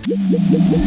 You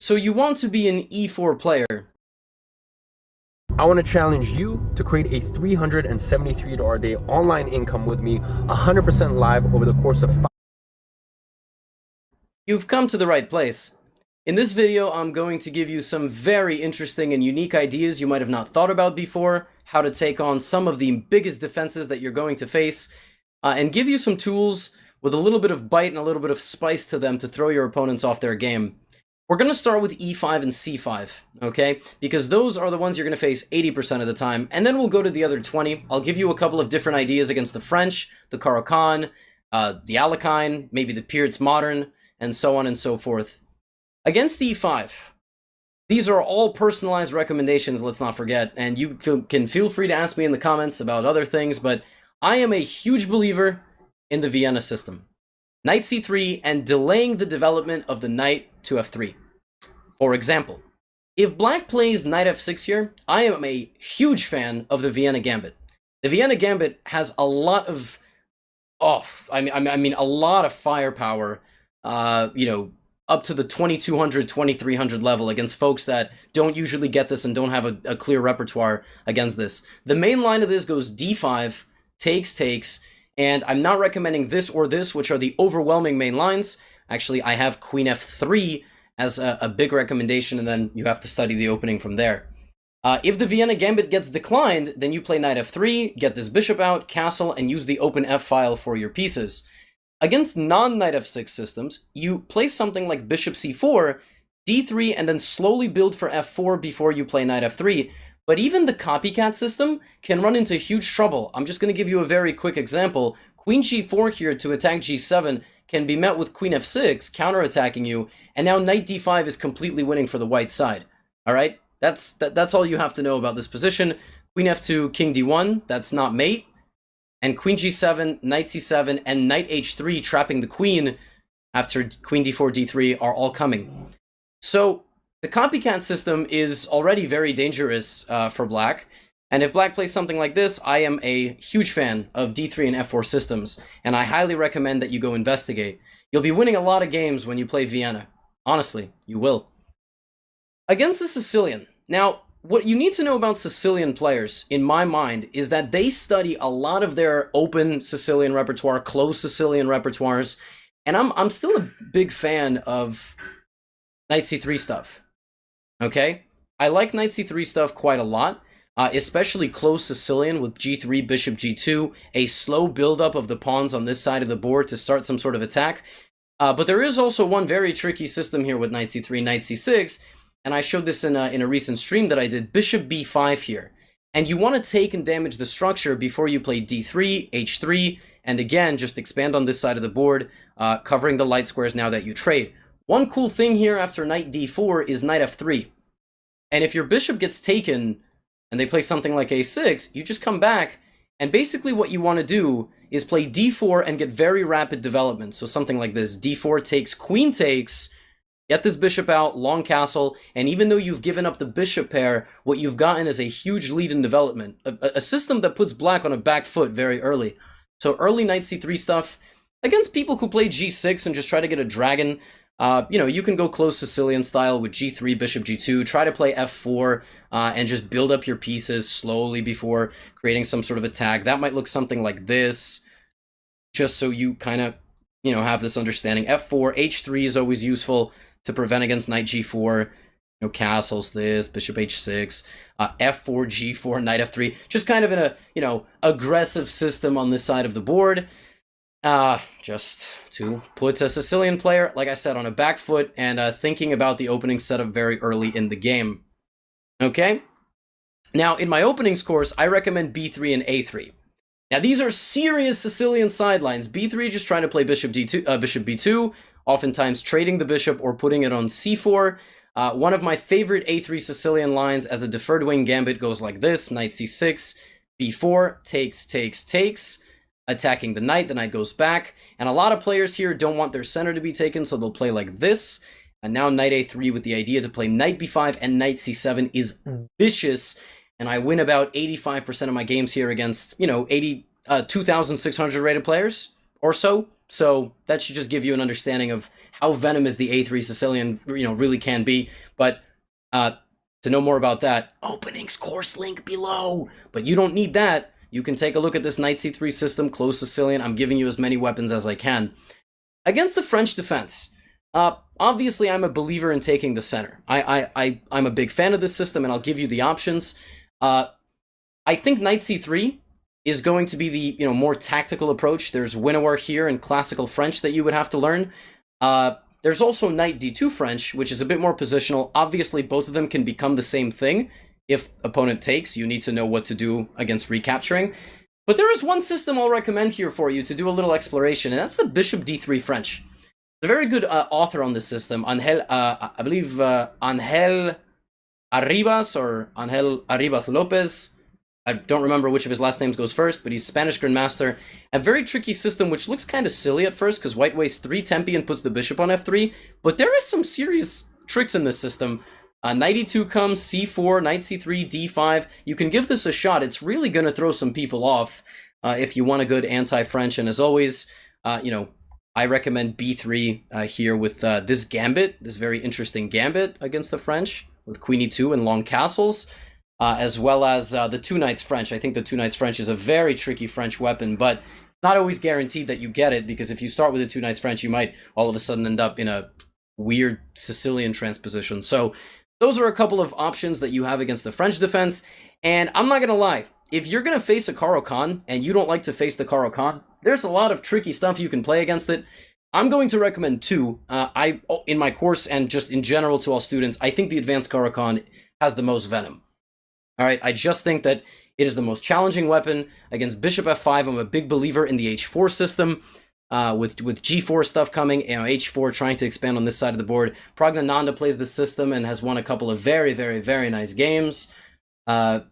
So you want to be an e4 player. I want to challenge you to create a $373 a day online income with me 100% live over the course of 5. You've come to the right place. In this video, I'm going to give you some very interesting and unique ideas you might have not thought about before, how to take on some of the biggest defenses that you're going to face, and give you some tools with a little bit of bite and a little bit of spice to them to throw your opponents off their game. We're going to start with e5 and c5, okay? Because those are the ones you're going to face 80% of the time, and then we'll go to the other 20. I'll give you a couple of different ideas against the French, the Caro-Kann, the Alekhine, maybe the Peertz Modern, and so on and so forth. Against e5, these are all personalized recommendations, let's not forget, and you can feel free to ask me in the comments about other things, but I am a huge believer in the Vienna system. Knight c3 and delaying the development of the knight to f3. For example, if black plays knight f6 here, I am a huge fan of the Vienna Gambit. The Vienna Gambit has a lot of, I mean a lot of firepower, up to the 2200, 2300 level against folks that don't usually get this and don't have a clear repertoire against this. The main line of this goes d5, takes, and I'm not recommending this or this, which are the overwhelming main lines. Actually, I have queen f3 as a big recommendation, and then you have to study the opening from there. If the Vienna Gambit gets declined, then you play knight f3, get this bishop out, castle, and use the open f file for your pieces. Against non-knight f6 systems, you play something like bishop c4, d3, and then slowly build for f4 before you play knight f3. But even the copycat system can run into huge trouble. I'm just going to give you a very quick example. Queen g4 here to attack g7 can be met with queen f6, counterattacking you, and now knight d5 is completely winning for the white side. All right? That's all you have to know about this position. Queen f2, king d1, that's not mate. And queen g7, knight c7, and knight h3 trapping the queen after queen d4, d3 are all coming. So the copycat system is already very dangerous for black. And if black plays something like this, I am a huge fan of d3 and f4 systems. And I highly recommend that you go investigate. You'll be winning a lot of games when you play Vienna. Honestly, you will. Against the Sicilian. Now, what you need to know about Sicilian players, in my mind, is that they study a lot of their open Sicilian repertoire, closed Sicilian repertoires, and I'm still a big fan of knight c3 stuff, okay? I like knight c3 stuff quite a lot, especially closed Sicilian with g3, bishop g2, a slow buildup of the pawns on this side of the board to start some sort of attack. But there is also one very tricky system here with knight c3, knight c6, and I showed this in a recent stream that I did, bishop b5 here. And you want to take and damage the structure before you play d3, h3, and again, just expand on this side of the board, covering the light squares now that you trade. One cool thing here after knight d4 is knight f3. And if your bishop gets taken and they play something like a6, you just come back, and basically what you want to do is play d4 and get very rapid development. So something like this, d4 takes, queen takes, get this bishop out, long castle, and even though you've given up the bishop pair, what you've gotten is a huge lead in development. A system that puts black on a back foot very early. So early knight c3 stuff, against people who play g6 and just try to get a dragon, you can go close Sicilian style with g3, bishop g2, try to play f4, and just build up your pieces slowly before creating some sort of attack. That might look something like this, just so you kind of, have this understanding. f4, h3 is always useful to prevent against knight g4, castles this, bishop h6, f4, g4, knight f3, just kind of in a, aggressive system on this side of the board, just to put a Sicilian player, like I said, on a back foot and thinking about the opening setup very early in the game. Okay? Now, in my openings course, I recommend b3 and a3. Now, these are serious Sicilian sidelines. b3 just trying to play bishop d2, bishop b2, oftentimes trading the bishop or putting it on c4. One of my favorite a3 Sicilian lines as a deferred wing gambit goes like this, knight c6, b4, takes, attacking the knight goes back. And a lot of players here don't want their center to be taken, so they'll play like this. And now knight a3 with the idea to play knight b5 and knight c7 is vicious. And I win about 85% of my games here against, 2,600 rated players or so. So that should just give you an understanding of how venomous the A3 Sicilian, really can be. But to know more about that, openings course link below. But you don't need that. You can take a look at this Knight C3 system, close Sicilian. I'm giving you as many weapons as I can. Against the French defense, obviously I'm a believer in taking the center. I'm a big fan of this system, and I'll give you the options. I think Knight C3 is going to be the more tactical approach. There's Winnower here in classical French that you would have to learn. There's also Knight D2 French, which is a bit more positional. Obviously, both of them can become the same thing. If opponent takes, you need to know what to do against recapturing. But there is one system I'll recommend here for you to do a little exploration, and that's the Bishop D3 French. There's a very good author on this system, I believe Angel Arribas Lopez. I don't remember which of his last names goes first, but he's Spanish Grandmaster. A very tricky system, which looks kind of silly at first, because white wastes 3 tempi and puts the bishop on f3, but there is some serious tricks in this system. Knight e2 comes, c4, knight c3, d5. You can give this a shot. It's really going to throw some people off if you want a good anti-French, and as always, I recommend b3 here with this gambit, this very interesting gambit against the French, with queen e2 and long castles. As well as the two knights French. I think the two knights French is a very tricky French weapon, but not always guaranteed that you get it, because if you start with the two knights French, you might all of a sudden end up in a weird Sicilian transposition. So those are a couple of options that you have against the French defense, and I'm not gonna lie, if you're gonna face a Caro-Kann and you don't like to face the Caro-Kann, there's a lot of tricky stuff you can play against it. I'm going to recommend two. In my course and just in general to all students, I think the advanced Caro-Kann has the most venom. All right, I just think that it is the most challenging weapon against bishop f5. I'm a big believer in the h4 system with g4 stuff coming, h4 trying to expand on this side of the board. Pragnananda plays this system and has won a couple of very, very, very nice games. Not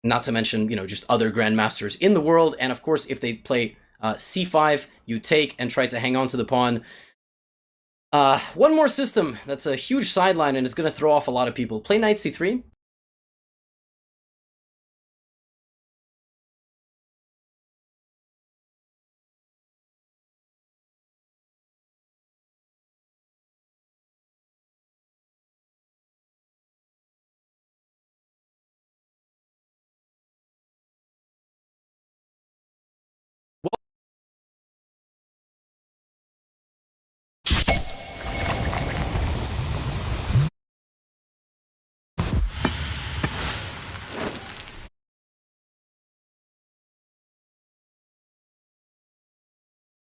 to mention, just other grandmasters in the world. And of course, if they play c5, you take and try to hang on to the pawn. One more system that's a huge sideline and is going to throw off a lot of people. Play knight c3.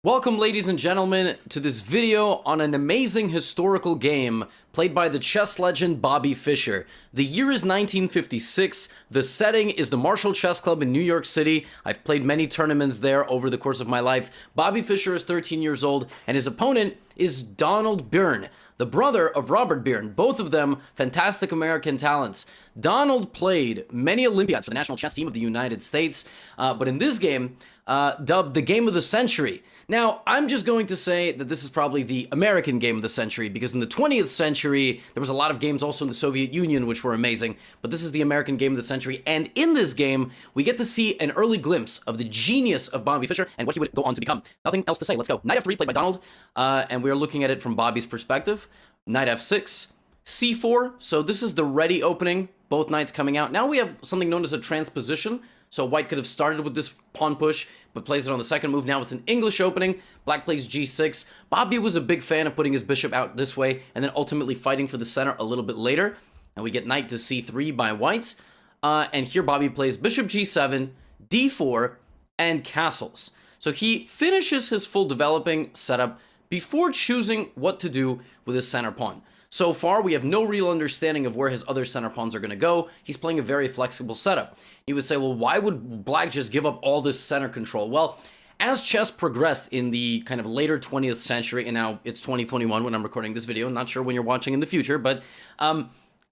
Welcome, ladies and gentlemen, to this video on an amazing historical game played by the chess legend Bobby Fischer. The year is 1956, the setting is the Marshall Chess Club in New York City. I've played many tournaments there over the course of my life. Bobby Fischer is 13 years old, and his opponent is Donald Byrne, the brother of Robert Byrne, both of them fantastic American talents. Donald played many Olympiads for the national chess team of the United States, but in this game, dubbed the game of the century. Now, I'm just going to say that this is probably the American game of the century, because in the 20th century, there was a lot of games also in the Soviet Union which were amazing, but this is the American game of the century, and in this game, we get to see an early glimpse of the genius of Bobby Fischer and what he would go on to become. Nothing else to say, let's go. Knight f3 played by Donald, and we're looking at it from Bobby's perspective. Knight f6, c4, so this is the ready opening, both knights coming out. Now we have something known as a transposition. So white could have started with this pawn push, but plays it on the second move. Now it's an English opening. Black plays g6. Bobby was a big fan of putting his bishop out this way, and then ultimately fighting for the center a little bit later. And we get knight to c3 by white. And here Bobby plays bishop g7, d4, and castles. So he finishes his full developing setup before choosing what to do with his center pawn. So far, we have no real understanding of where his other center pawns are going to go. He's playing a very flexible setup. You would say, well, why would Black just give up all this center control? Well, as chess progressed in the kind of later 20th century, and now it's 2021 when I'm recording this video, I'm not sure when you're watching in the future, but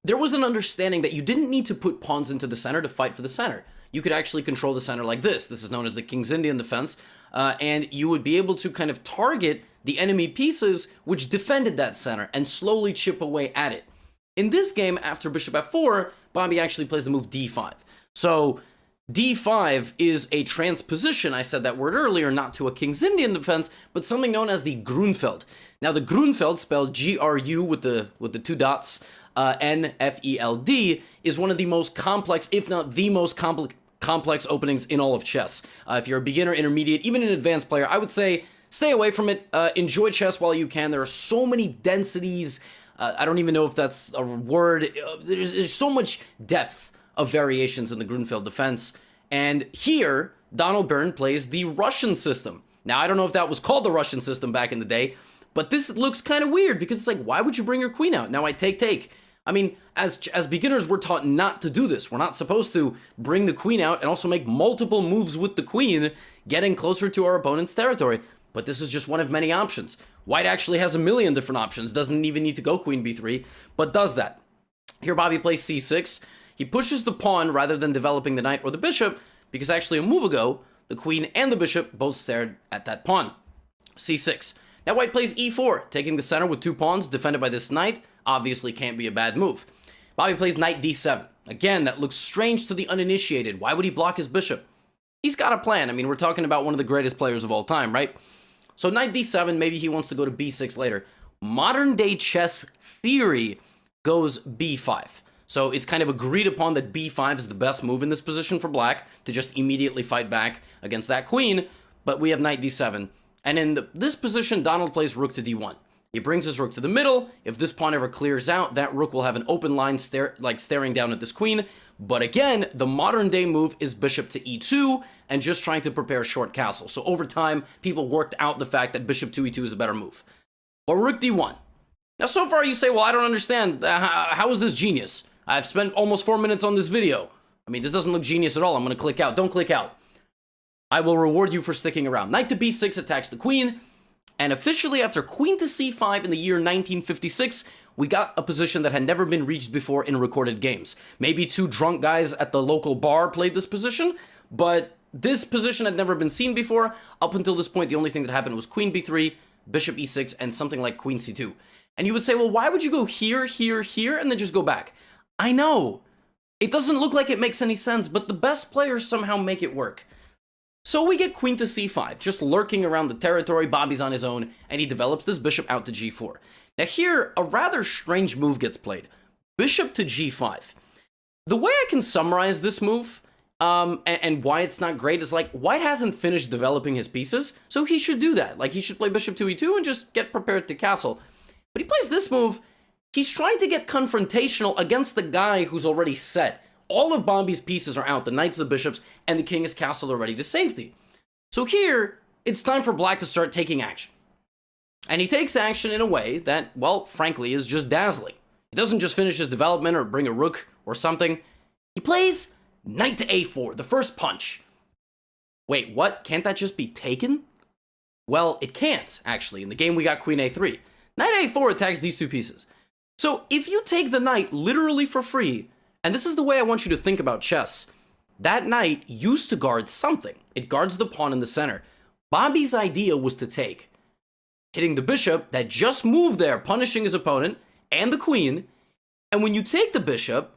there was an understanding that you didn't need to put pawns into the center to fight for the center. You could actually control the center like this. This is known as the King's Indian defense, and you would be able to kind of target the enemy pieces which defended that center and slowly chip away at it. In this game, after bishop f4, Bobby actually plays the move d5. So D5 is a transposition, I said that word earlier, not to a King's Indian defense, but something known as the Grunfeld. Now the Grunfeld, spelled G-R-U with the two dots, N-F-E-L-D, is one of the most complex, if not the most complex openings in all of chess. If you're a beginner, intermediate, even an advanced player, I would say stay away from it. Enjoy chess while you can. There are so many densities. I don't even know if that's a word. There's so much depth of variations in the Grunfeld defense. And here, Donald Byrne plays the Russian system. Now, I don't know if that was called the Russian system back in the day, but this looks kind of weird because it's like, why would you bring your queen out? Now I take. I mean, as beginners, we're taught not to do this. We're not supposed to bring the queen out and also make multiple moves with the queen, getting closer to our opponent's territory. But this is just one of many options. White actually has a million different options, doesn't even need to go queen b3, but does that. Here Bobby plays c6. He pushes the pawn rather than developing the knight or the bishop, because actually a move ago, the queen and the bishop both stared at that pawn. c6. Now white plays e4, taking the center with two pawns defended by this knight. Obviously can't be a bad move. Bobby plays knight d7. Again, that looks strange to the uninitiated. Why would he block his bishop? He's got a plan. I mean, we're talking about one of the greatest players of all time, right? So knight d7, maybe he wants to go to b6 later. Modern day chess theory goes b5. So it's kind of agreed upon that b5 is the best move in this position for black to just immediately fight back against that queen, but we have knight d7. And in this position, Donald plays rook to d1. He brings his rook to the middle. If this pawn ever clears out, that rook will have an open line staring down at this queen. But again, the modern day move is bishop to e2 and just trying to prepare short castle. So over time, people worked out the fact that bishop to e2 is a better move. But rook d1. Now, so far you say, well, I don't understand. How is this genius? I've spent almost 4 minutes on this video. I mean, this doesn't look genius at all. I'm going to click out. Don't click out. I will reward you for sticking around. Knight to b6 attacks the queen. And officially, after queen to c5 in the year 1956, we got a position that had never been reached before in recorded games. Maybe two drunk guys at the local bar played this position, but this position had never been seen before. Up until this point, the only thing that happened was queen b3, bishop e6, and something like queen c2. And you would say, well, why would you go here, here, here, and then just go back? I know. It doesn't look like it makes any sense, but the best players somehow make it work. So we get queen to c5, just lurking around the territory. Bobby's on his own, and he develops this bishop out to g4. Now here, a rather strange move gets played. Bishop to g5. The way I can summarize this move, and why it's not great, is like, white hasn't finished developing his pieces, so he should do that. Like, he should play bishop to e2 and just get prepared to castle. But he plays this move. He's trying to get confrontational against the guy who's already set. All of Bobby's pieces are out, the knights, the bishops, and the king is castled already to safety. So here, it's time for black to start taking action. And he takes action in a way that, well, frankly, is just dazzling. He doesn't just finish his development or bring a rook or something. He plays knight to a4, the first punch. Wait, what? Can't that just be taken? Well, it can't, actually. In the game, we got queen a3. Knight a4 attacks these two pieces. So if you take the knight literally for free, and this is the way I want you to think about chess, that knight used to guard something. It guards the pawn in the center. Bobby's idea was to take, hitting the bishop that just moved there, punishing his opponent, and the queen, and when you take the bishop,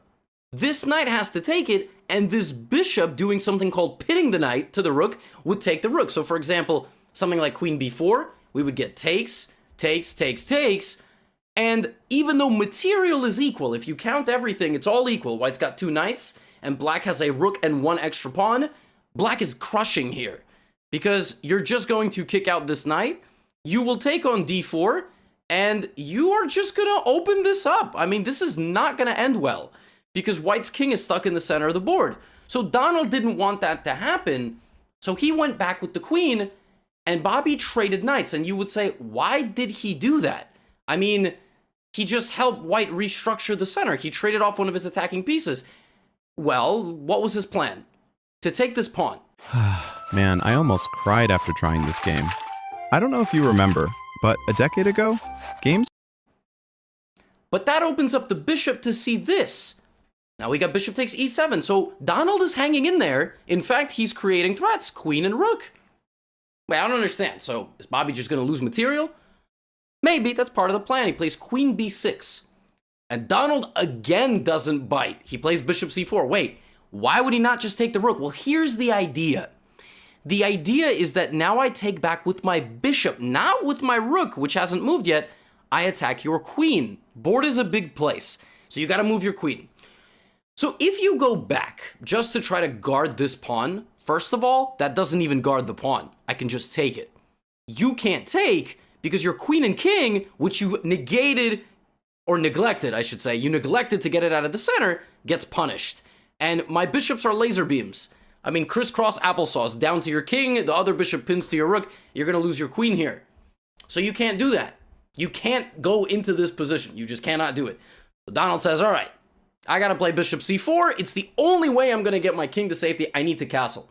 this knight has to take it, and this bishop doing something called pitting the knight to the rook would take the rook. So for example, something like queen b4, we would get takes, takes, takes, takes, and even though material is equal, if you count everything, it's all equal. White's got two knights, and black has a rook and one extra pawn. Black is crushing here, because you're just going to kick out this knight, you will take on d4, and you are just gonna open this up. I mean, this is not gonna end well, because white's king is stuck in the center of the board. So Donald didn't want that to happen, so he went back with the queen, and Bobby traded knights, and you would say, why did he do that? I mean, he just helped white restructure the center. He traded off one of his attacking pieces. Well, what was his plan? To take this pawn. Man, I almost cried after trying this game. I don't know if you remember, but a decade ago, games... But that opens up the bishop to see this. Now we got bishop takes e7, so Donald is hanging in there. In fact, he's creating threats, queen and rook. Wait, I don't understand. So is Bobby just going to lose material? Maybe, that's part of the plan. He plays queen b6. And Donald again doesn't bite. He plays bishop c4. Wait, Why would he not just take the rook? Well, here's the idea. The idea is that now I take back with my bishop, not with my rook, which hasn't moved yet. I attack your queen. Board is a big place, so you got to move your queen. So if you go back just to try to guard this pawn, first of all, that doesn't even guard the pawn. I can just take it. You can't take because your queen and king, which you negated, or neglected, I should say, you neglected to get it out of the center, gets punished. And my bishops are laser beams. I mean, crisscross applesauce, down to your king, the other bishop pins to your rook, you're going to lose your queen here. So you can't do that. You can't go into this position. You just cannot do it. So Donald says, all right, I got to play bishop c4. It's the only way I'm going to get my king to safety. I need to castle.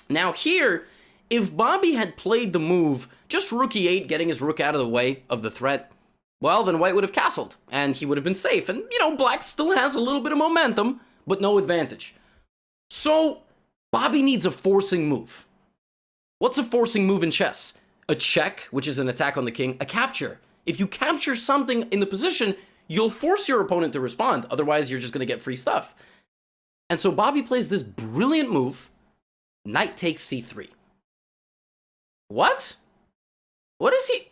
Now here, if Bobby had played the move, just rook e8, getting his rook out of the way of the threat, well, then white would have castled, and he would have been safe. And, you know, black still has a little bit of momentum, but no advantage. So Bobby needs a forcing move. What's a forcing move in chess? A check, which is an attack on the king, a capture. If you capture something in the position, you'll force your opponent to respond. Otherwise, you're just going to get free stuff. And so Bobby plays this brilliant move, knight takes c3. What? What is he?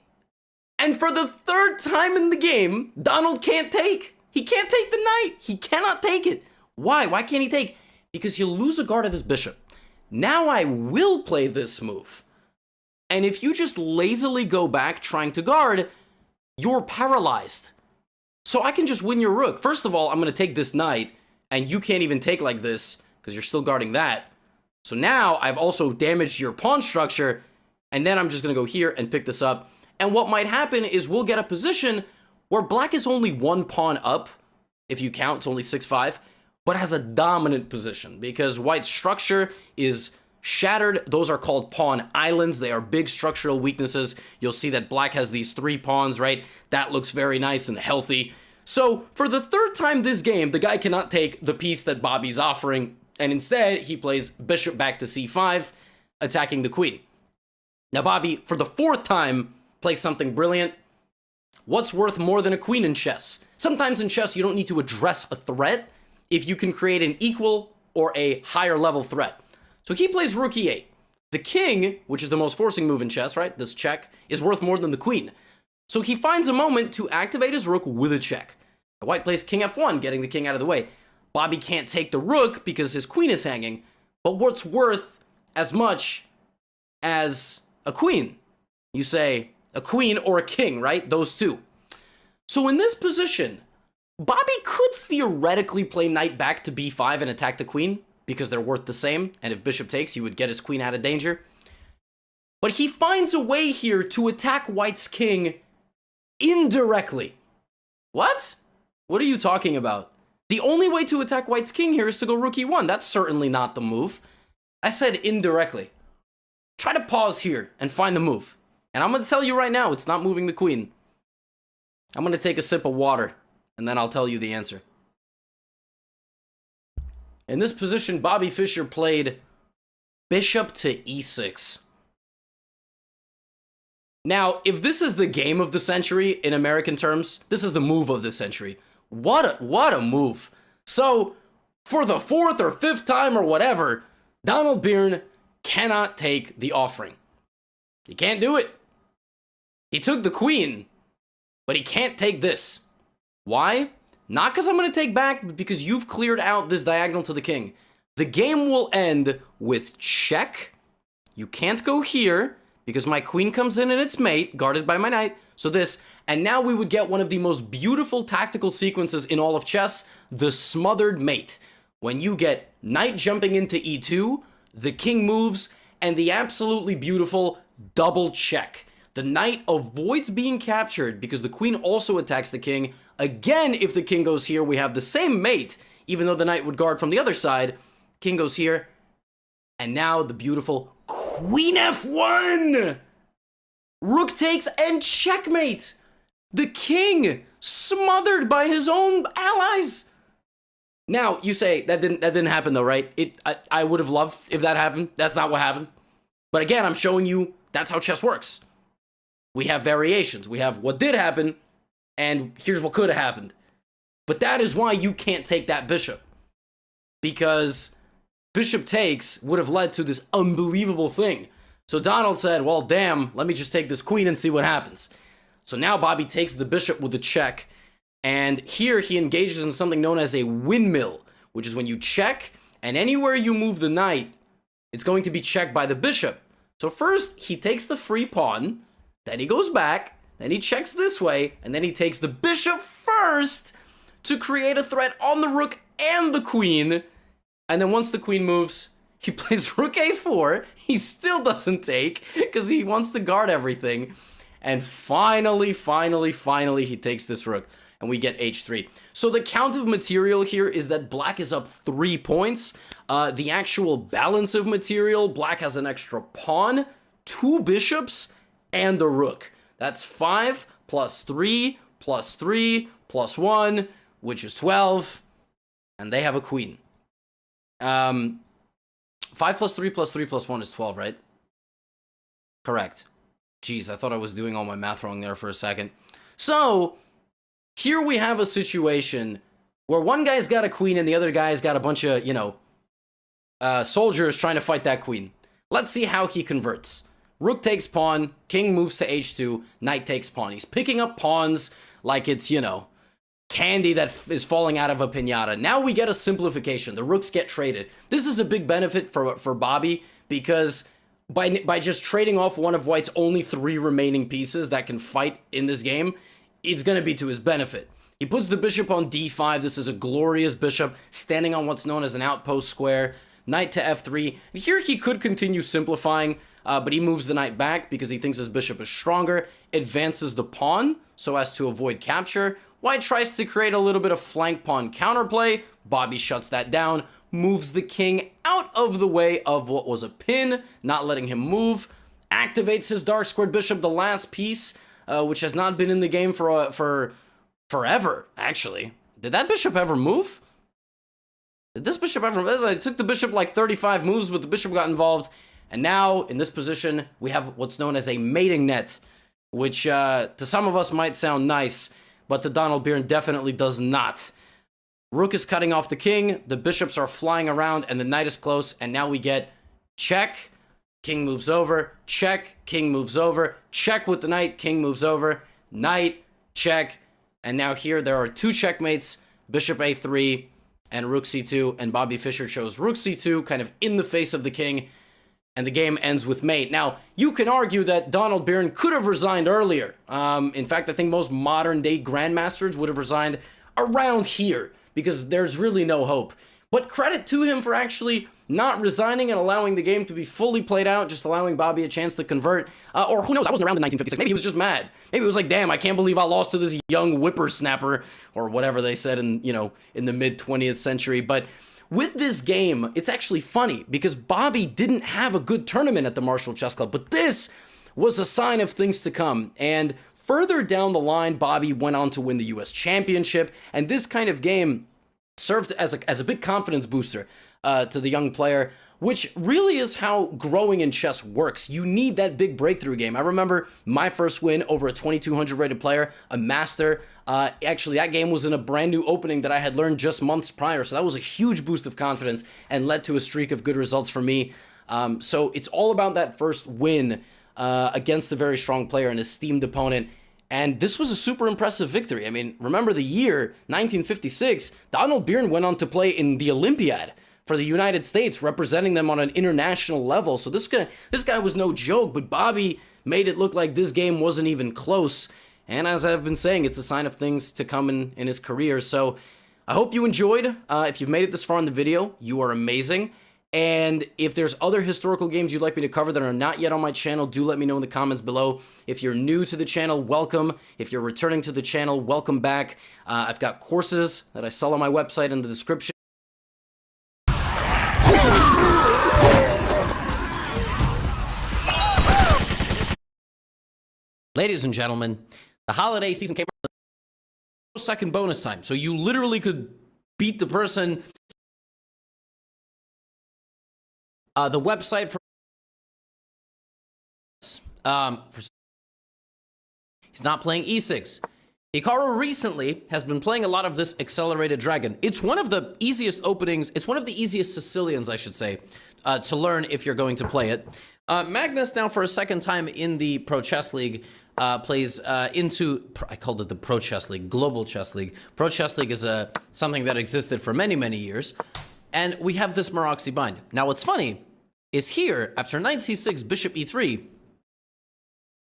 And for the third time in the game, Donald can't take. He can't take the knight. He cannot take it. Why? Why can't he take? Because he'll lose a guard of his bishop. Now I will play this move. And if you just lazily go back trying to guard, you're paralyzed. So I can just win your rook. First of all, I'm going to take this knight, and you can't even take like this because you're still guarding that. So now I've also damaged your pawn structure, and then I'm just going to go here and pick this up. And what might happen is we'll get a position where black is only one pawn up, if you count, it's only 6-5, but has a dominant position because white's structure is shattered. Those are called pawn islands. They are big structural weaknesses. You'll see that black has these 3 pawns, right? That looks very nice and healthy. So for the third time this game, the guy cannot take the piece that Bobby's offering, and instead he plays bishop back to c5, attacking the queen. Now Bobby, for the 4th time, plays something brilliant. What's worth more than a queen in chess? Sometimes in chess, you don't need to address a threat if you can create an equal or a higher level threat. So he plays rook e8. The king, which is the most forcing move in chess, right? This check is worth more than the queen. So he finds a moment to activate his rook with a check. White plays king f1, getting the king out of the way. Bobby can't take the rook because his queen is hanging, but what's worth as much as a queen? You say a queen or a king, right? Those two. So in this position, Bobby could theoretically play knight back to b5 and attack the queen because they're worth the same, and if bishop takes, he would get his queen out of danger. But he finds a way here to attack white's king indirectly. What? What are you talking about? The only way to attack white's king here is to go rook e1. That's certainly not the move. I said indirectly. Try to pause here and find the move. And I'm going to tell you right now, it's not moving the queen. I'm going to take a sip of water, and then I'll tell you the answer. In this position, Bobby Fischer played bishop to e6. Now, if this is the game of the century in American terms, this is the move of the century. What a move. So, for the 4th or 5th time or whatever, Donald Byrne cannot take the offering. He can't do it. He took the queen, but he can't take this. Why? Not because I'm going to take back, but because you've cleared out this diagonal to the king. The game will end with check. You can't go here because my queen comes in and it's mate, guarded by my knight. So this, and now we would get one of the most beautiful tactical sequences in all of chess, the Smothered Mate. When you get knight jumping into e2, the king moves, and the absolutely beautiful double check. The knight avoids being captured because the queen also attacks the king. Again, if the king goes here, we have the same mate, even though the knight would guard from the other side. King goes here, and now the beautiful queen f1! Rook takes and checkmate! The king smothered by his own allies! Now, you say, that didn't happen though, right? I would have loved if that happened. That's not what happened. But again, I'm showing you that's how chess works. We have variations. We have what did happen, and here's what could have happened. But that is why you can't take that bishop. because bishop takes would have led to this unbelievable thing. So Donald said, well, damn, let me just take this queen and see what happens. So now Bobby takes the bishop with a check, and here he engages in something known as a windmill, which is when you check, and anywhere you move the knight, it's going to be checked by the bishop. So first, he takes the free pawn, then he goes back, then he checks this way, and then he takes the bishop first to create a threat on the rook and the queen. And then once the queen moves, he plays rook a4. He still doesn't take because he wants to guard everything. And finally, he takes this rook. And we get h3. So the count of material here is that black is up 3 points. The actual balance of material, black has an extra pawn, 2 bishops, and a rook. That's 5 plus 3 plus 3 plus 1, which is 12. And they have a queen. 5 plus 3 plus 3 plus 1 is 12, right? Correct. Jeez, I thought I was doing all my math wrong there for a second. So, here we have a situation where one guy's got a queen and the other guy's got a bunch of, soldiers trying to fight that queen. Let's see how he converts. Rook takes pawn, king moves to h2, knight takes pawn. He's picking up pawns like it's, candy that is falling out of a piñata. Now we get a simplification. The rooks get traded. This is a big benefit for Bobby because by just trading off one of white's only 3 remaining pieces that can fight in this game, it's going to be to his benefit. He puts the bishop on d5. This is a glorious bishop standing on what's known as an outpost square. Knight to f3. Here he could continue simplifying, but he moves the knight back because he thinks his bishop is stronger, advances the pawn so as to avoid capture. White tries to create a little bit of flank pawn counterplay. Bobby shuts that down, moves the king out of the way of what was a pin, not letting him move, activates his dark squared bishop, the last piece, which has not been in the game for forever, actually. Did that bishop ever move? Did this bishop ever move? It took the bishop like 35 moves, but the bishop got involved. And now, in this position, we have what's known as a mating net, which to some of us might sound nice, but to Donald Byrne definitely does not. Rook is cutting off the king, the bishops are flying around, and the knight is close, and now we get check, king moves over, check, king moves over, check with the knight, king moves over, knight, check, and now here there are 2 checkmates, bishop a3, and rook c2, and Bobby Fischer chose rook c2, kind of in the face of the king, and the game ends with mate. Now, you can argue that Donald Byrne could have resigned earlier. In fact, I think most modern-day grandmasters would have resigned around here, because there's really no hope. But credit to him for actually not resigning and allowing the game to be fully played out, just allowing Bobby a chance to convert. Or who knows, I wasn't around in 1956. Maybe he was just mad. Maybe it was like, damn, I can't believe I lost to this young whippersnapper, or whatever they said in, in the mid-20th century. But with this game, it's actually funny, because Bobby didn't have a good tournament at the Marshall Chess Club, but this was a sign of things to come. And further down the line, Bobby went on to win the US Championship, and this kind of game served as a big confidence booster to the young player, which really is how growing in chess works. You need that big breakthrough game. I remember my first win over a 2200 rated player, a master. Actually, that game was in a brand new opening that I had learned just months prior, so that was a huge boost of confidence and led to a streak of good results for me. So it's all about that first win against a very strong player, an esteemed opponent. And this was a super impressive victory. I mean, remember the year, 1956, Donald Byrne went on to play in the Olympiad for the United States, representing them on an international level. So this guy was no joke, but Bobby made it look like this game wasn't even close. And as I've been saying, it's a sign of things to come in his career. So I hope you enjoyed. If you've made it this far in the video, you are amazing. And if there's other historical games you'd like me to cover that are not yet on my channel, do let me know in the comments below. If you're new to the channel, welcome. If you're returning to the channel, welcome back. I've got courses that I sell on my website in the description. Ladies and gentlemen, the holiday season came around, second bonus time. So you literally could beat the person. The website for he's not playing e6. Hikaru recently has been playing a lot of this accelerated dragon. It's one of the easiest openings, it's one of the easiest Sicilians, I should say, to learn if you're going to play it. Magnus now for a second time in the Pro Chess League plays into, I called it the Pro Chess League, Global Chess League. Pro Chess League is something that existed for many, many years. And we have this Maroczy bind. Now what's funny is here, after knight c6, bishop e3,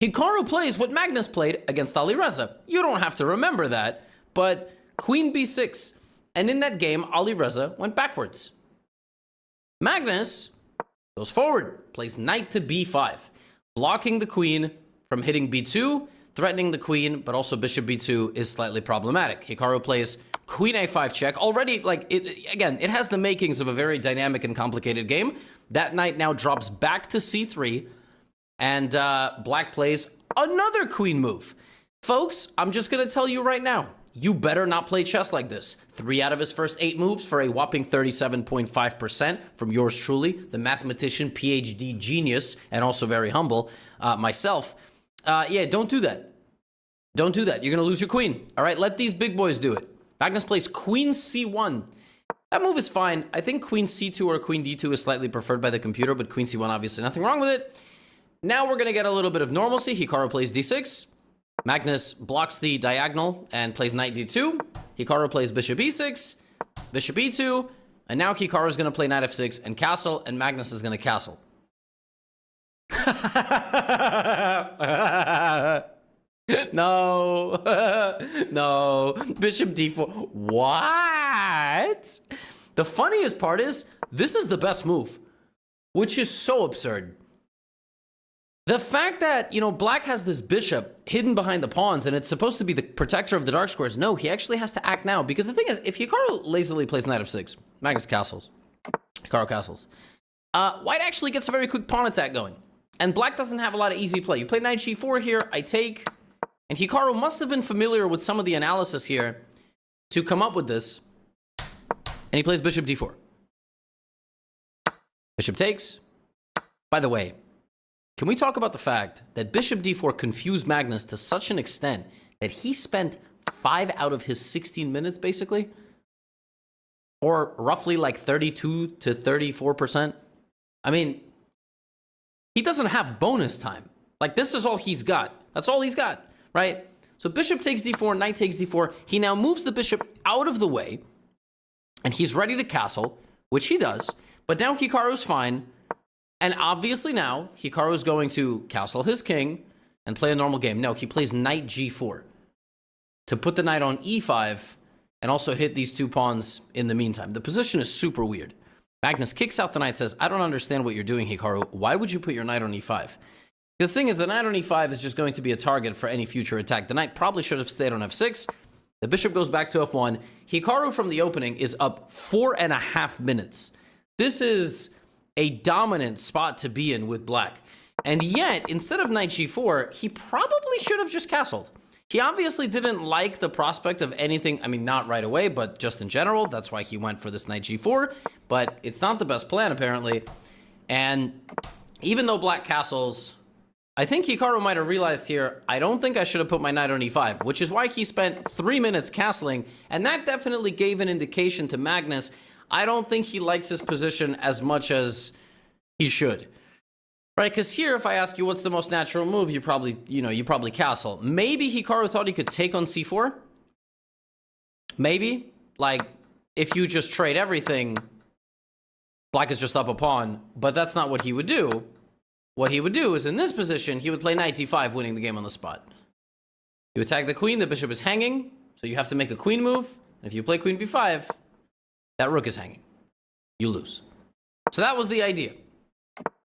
Hikaru plays what Magnus played against Alireza. You don't have to remember that, but queen b6. And in that game, Alireza went backwards. Magnus goes forward, plays knight to b5, blocking the queen from hitting b2, threatening the queen, but also bishop b2 is slightly problematic. Hikaru plays queen a5 check. Already, like, it has the makings of a very dynamic and complicated game. That knight now drops back to c3, and black plays another queen move. Folks, I'm just going to tell you right now, you better not play chess like this. 3 out of his first 8 moves for a whopping 37.5% from yours truly, the mathematician, PhD genius, and also very humble, myself. Yeah, don't do that. Don't do that. You're going to lose your queen. All right, let these big boys do it. Magnus plays queen c1. That move is fine. I think queen c2 or queen d2 is slightly preferred by the computer, but queen c1, obviously nothing wrong with it. Now we're going to get a little bit of normalcy. Hikaru plays d6. Magnus blocks the diagonal and plays knight d2. Hikaru plays bishop e6, bishop e2, and now Hikaru is going to play knight f6 and castle, and Magnus is going to castle. No, no, bishop d4. What? The funniest part is, this is the best move, which is so absurd. The fact that, you know, black has this bishop hidden behind the pawns and it's supposed to be the protector of the dark squares. No, he actually has to act now, because the thing is, if Hikaru lazily plays knight f6, Magnus castles. Hikaru castles. White actually gets a very quick pawn attack going. And black doesn't have a lot of easy play. You play knight g4 here, I take. And Hikaru must have been familiar with some of the analysis here to come up with this. And he plays bishop d4. Bishop takes. By the way, can we talk about the fact that bishop d4 confused Magnus to such an extent that he spent 5 out of his 16 minutes, basically? Or roughly like 32 to 34%? I mean, he doesn't have bonus time. Like, this is all he's got. That's all he's got, right? So bishop takes d4, knight takes d4. He now moves the bishop out of the way, and he's ready to castle, which he does. But now Hikaru's fine. And obviously now, Hikaru is going to castle his king and play a normal game. No, he plays knight g4 to put the knight on e5 and also hit these 2 pawns in the meantime. The position is super weird. Magnus kicks out the knight, says, I don't understand what you're doing, Hikaru. Why would you put your knight on e5? The thing is, the knight on e5 is just going to be a target for any future attack. The knight probably should have stayed on f6. The bishop goes back to f1. Hikaru from the opening is up 4.5 minutes. This is a dominant spot to be in with black. And yet, instead of knight g4, he probably should have just castled. He obviously didn't like the prospect of anything, I mean, not right away, but just in general. That's why he went for this knight g4. But it's not the best plan, apparently. And even though black castles, I think Hikaru might have realized here, I don't think I should have put my knight on e5, which is why he spent 3 minutes castling. And that definitely gave an indication to Magnus, I don't think he likes his position as much as he should. Right, because here, if I ask you what's the most natural move, you probably castle. Maybe Hikaru thought he could take on c4. Maybe. Like, if you just trade everything, black is just up a pawn. But that's not what he would do. What he would do is, in this position, he would play knight d5, winning the game on the spot. You attack the queen, the bishop is hanging, so you have to make a queen move. And if you play queen b5, that rook is hanging. You lose. So that was the idea.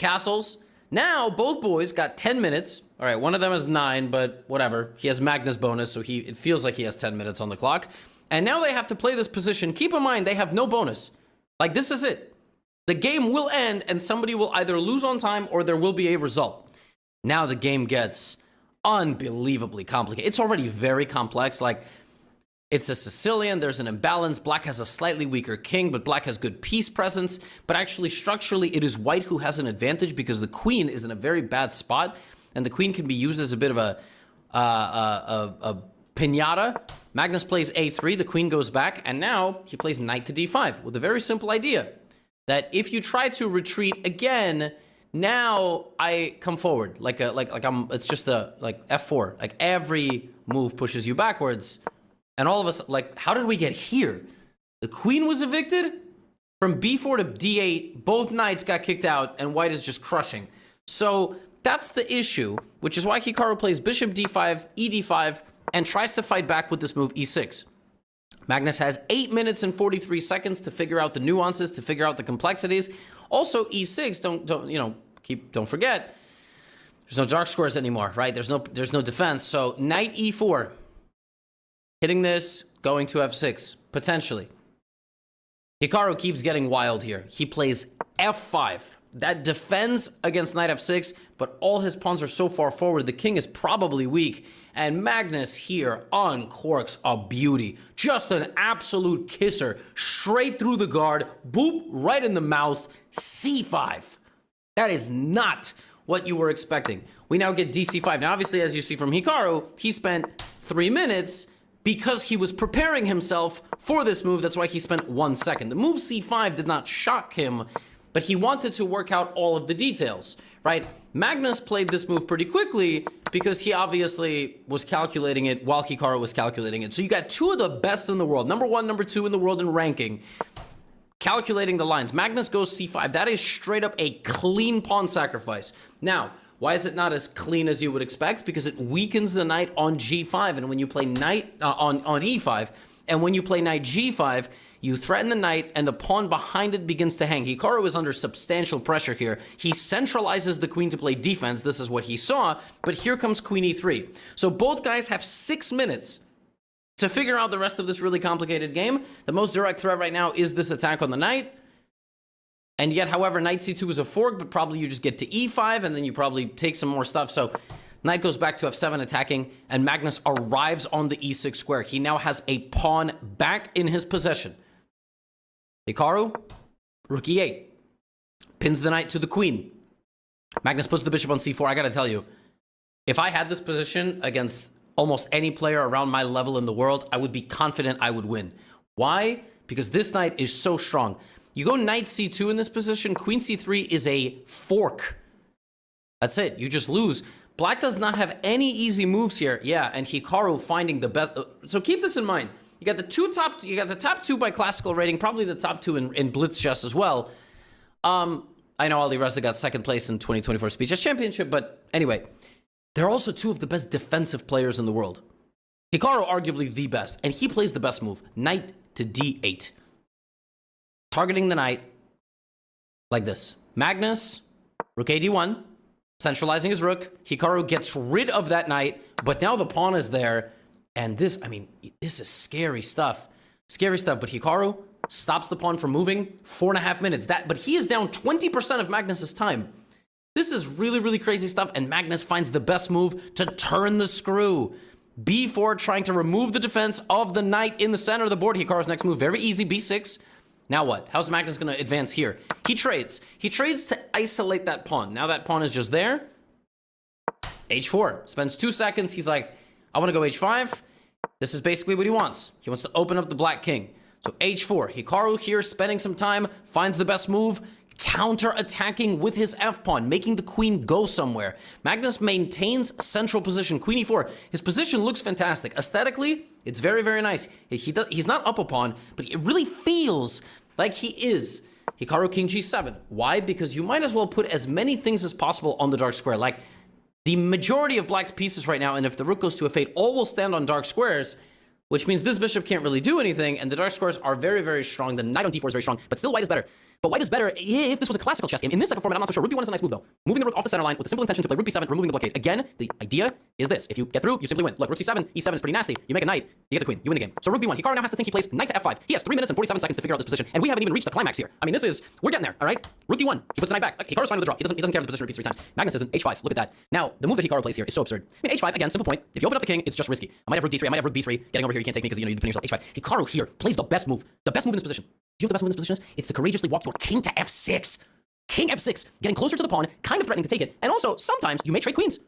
Castles. Now, both boys got 10 minutes. All right, one of them is 9, but whatever. He has Magnus bonus, so it feels like he has 10 minutes on the clock. And now they have to play this position. Keep in mind, they have no bonus. Like, this is it. The game will end, and somebody will either lose on time or there will be a result. Now the game gets unbelievably complicated. It's already very complex. Like, it's a Sicilian, there's an imbalance. Black has a slightly weaker king, but black has good piece presence. But actually, structurally, it is white who has an advantage because the queen is in a very bad spot. And the queen can be used as a bit of a Pinata. Magnus plays a3, the queen goes back, and now he plays knight to d5 with a very simple idea that if you try to retreat again, now I come forward it's just like f4. Like every move pushes you backwards, and all of us like, how did we get here? The queen was evicted from b4 to d8. Both knights got kicked out, and white is just crushing. So that's the issue, which is why Hikaru plays bishop d5, e d5, and tries to fight back with this move e6. Magnus has 8 minutes and 43 seconds to figure out the nuances, to figure out the complexities. Also, e6, don't forget, there's no dark squares anymore, right? There's no defense. So knight e4, hitting this, going to f6, potentially. Hikaru keeps getting wild here. He plays f5. That defends against knight f6, but all his pawns are so far forward, the king is probably weak. And Magnus here uncorks a beauty. Just an absolute kisser. Straight through the guard. Boop, right in the mouth. c5. That is not what you were expecting. We now get dc5. Now, obviously, as you see from Hikaru, he spent 3 minutes because he was preparing himself for this move. That's why he spent 1 second. The move c5 did not shock him, but he wanted to work out all of the details, right? Magnus played this move pretty quickly because he obviously was calculating it while Hikaru was calculating it. So you got two of the best in the world, number 1, number 2 in the world in ranking, calculating the lines. Magnus goes c5. That is straight up a clean pawn sacrifice. Now, why is it not as clean as you would expect? Because it weakens the knight on g5, and when you play knight on e5, and when you play knight g5, you threaten the knight, and the pawn behind it begins to hang. Hikaru is under substantial pressure here. He centralizes the queen to play defense. This is what he saw, but here comes queen e3. So both guys have 6 minutes to figure out the rest of this really complicated game. The most direct threat right now is this attack on the knight. And yet, however, knight c2 is a fork, but probably you just get to e5, and then you probably take some more stuff. So knight goes back to f7 attacking, and Magnus arrives on the e6 square. He now has a pawn back in his possession. Hikaru, rook e8, pins the knight to the queen. Magnus puts the bishop on c4. I gotta tell you, if I had this position against almost any player around my level in the world, I would be confident I would win. Why? Because this knight is so strong. You go knight c2 in this position, queen c3 is a fork. That's it. You just lose. Black does not have any easy moves here. Yeah, and Hikaru finding the best. So keep this in mind. You got the top 2 by classical rating, probably the top 2 in blitz chess as well. I know Ali Reza got 2nd place in 2024 Speed Chess Championship, but anyway, they're also 2 of the best defensive players in the world. Hikaru arguably the best, and he plays the best move, knight to d8. Targeting the knight like this. Magnus, rook a d1, centralizing his rook. Hikaru gets rid of that knight, but now the pawn is there. And this, I mean, this is scary stuff. Scary stuff, but Hikaru stops the pawn from moving. 4.5 minutes. But he is down 20% of Magnus's time. This is really, really crazy stuff, and Magnus finds the best move to turn the screw. b4, trying to remove the defense of the knight in the center of the board. Hikaru's next move, very easy, b6. Now what? How's Magnus going to advance here? He trades. He trades to isolate that pawn. Now that pawn is just there. h4. Spends 2 seconds. He's like, I want to go h5. This is basically what he wants. He wants to open up the black king. So h4. Hikaru here spending some time, finds the best move, counter-attacking with his f-pawn, making the queen go somewhere. Magnus maintains central position, queen e4. His position looks fantastic. Aesthetically, it's very, very nice. He's not up a pawn, but it really feels like he is. Hikaru king g7. Why? Because you might as well put as many things as possible on the dark square. Like, the majority of black's pieces right now, and if the rook goes to f8, all will stand on dark squares, which means this bishop can't really do anything, and the dark squares are very, very strong. The knight on d4 is very strong, but still white is better. But white is better if this was a classical chess game. In this type of format, I'm not so sure. Rook b1 is a nice move, though. Moving the rook off the center line with the simple intention to play rook b7, removing the blockade. Again, the idea is this. If you get through, you simply win. Look, rook c7, e7 is pretty nasty. You make a knight, you get the queen, you win the game. So rook b1, Hikaru now has to think he plays knight to f5. He has 3 minutes and 47 seconds to figure out this position, and we haven't even reached the climax here. I mean, we're getting there, all right? Rook d1, he puts the knight back. Hikaru's fine with the draw. He doesn't care if the position repeats 3 times. Magnus isn't. h5, look at that. Now, the move that Hikaru plays here is so absurd. I mean, h5, again, simple point. If you open up the king, it's just risky. I might have rook d3, I might have rook b3. Getting over here, you can't take me because, you know, you're defending yourself. h5. Hikaru here plays the best move. The best move in this position. Do you know what the best move in this position is? It's to courageously walk through king to f6. King f6, getting closer to the pawn, kind of threatening to take it. And also, sometimes you may trade queens.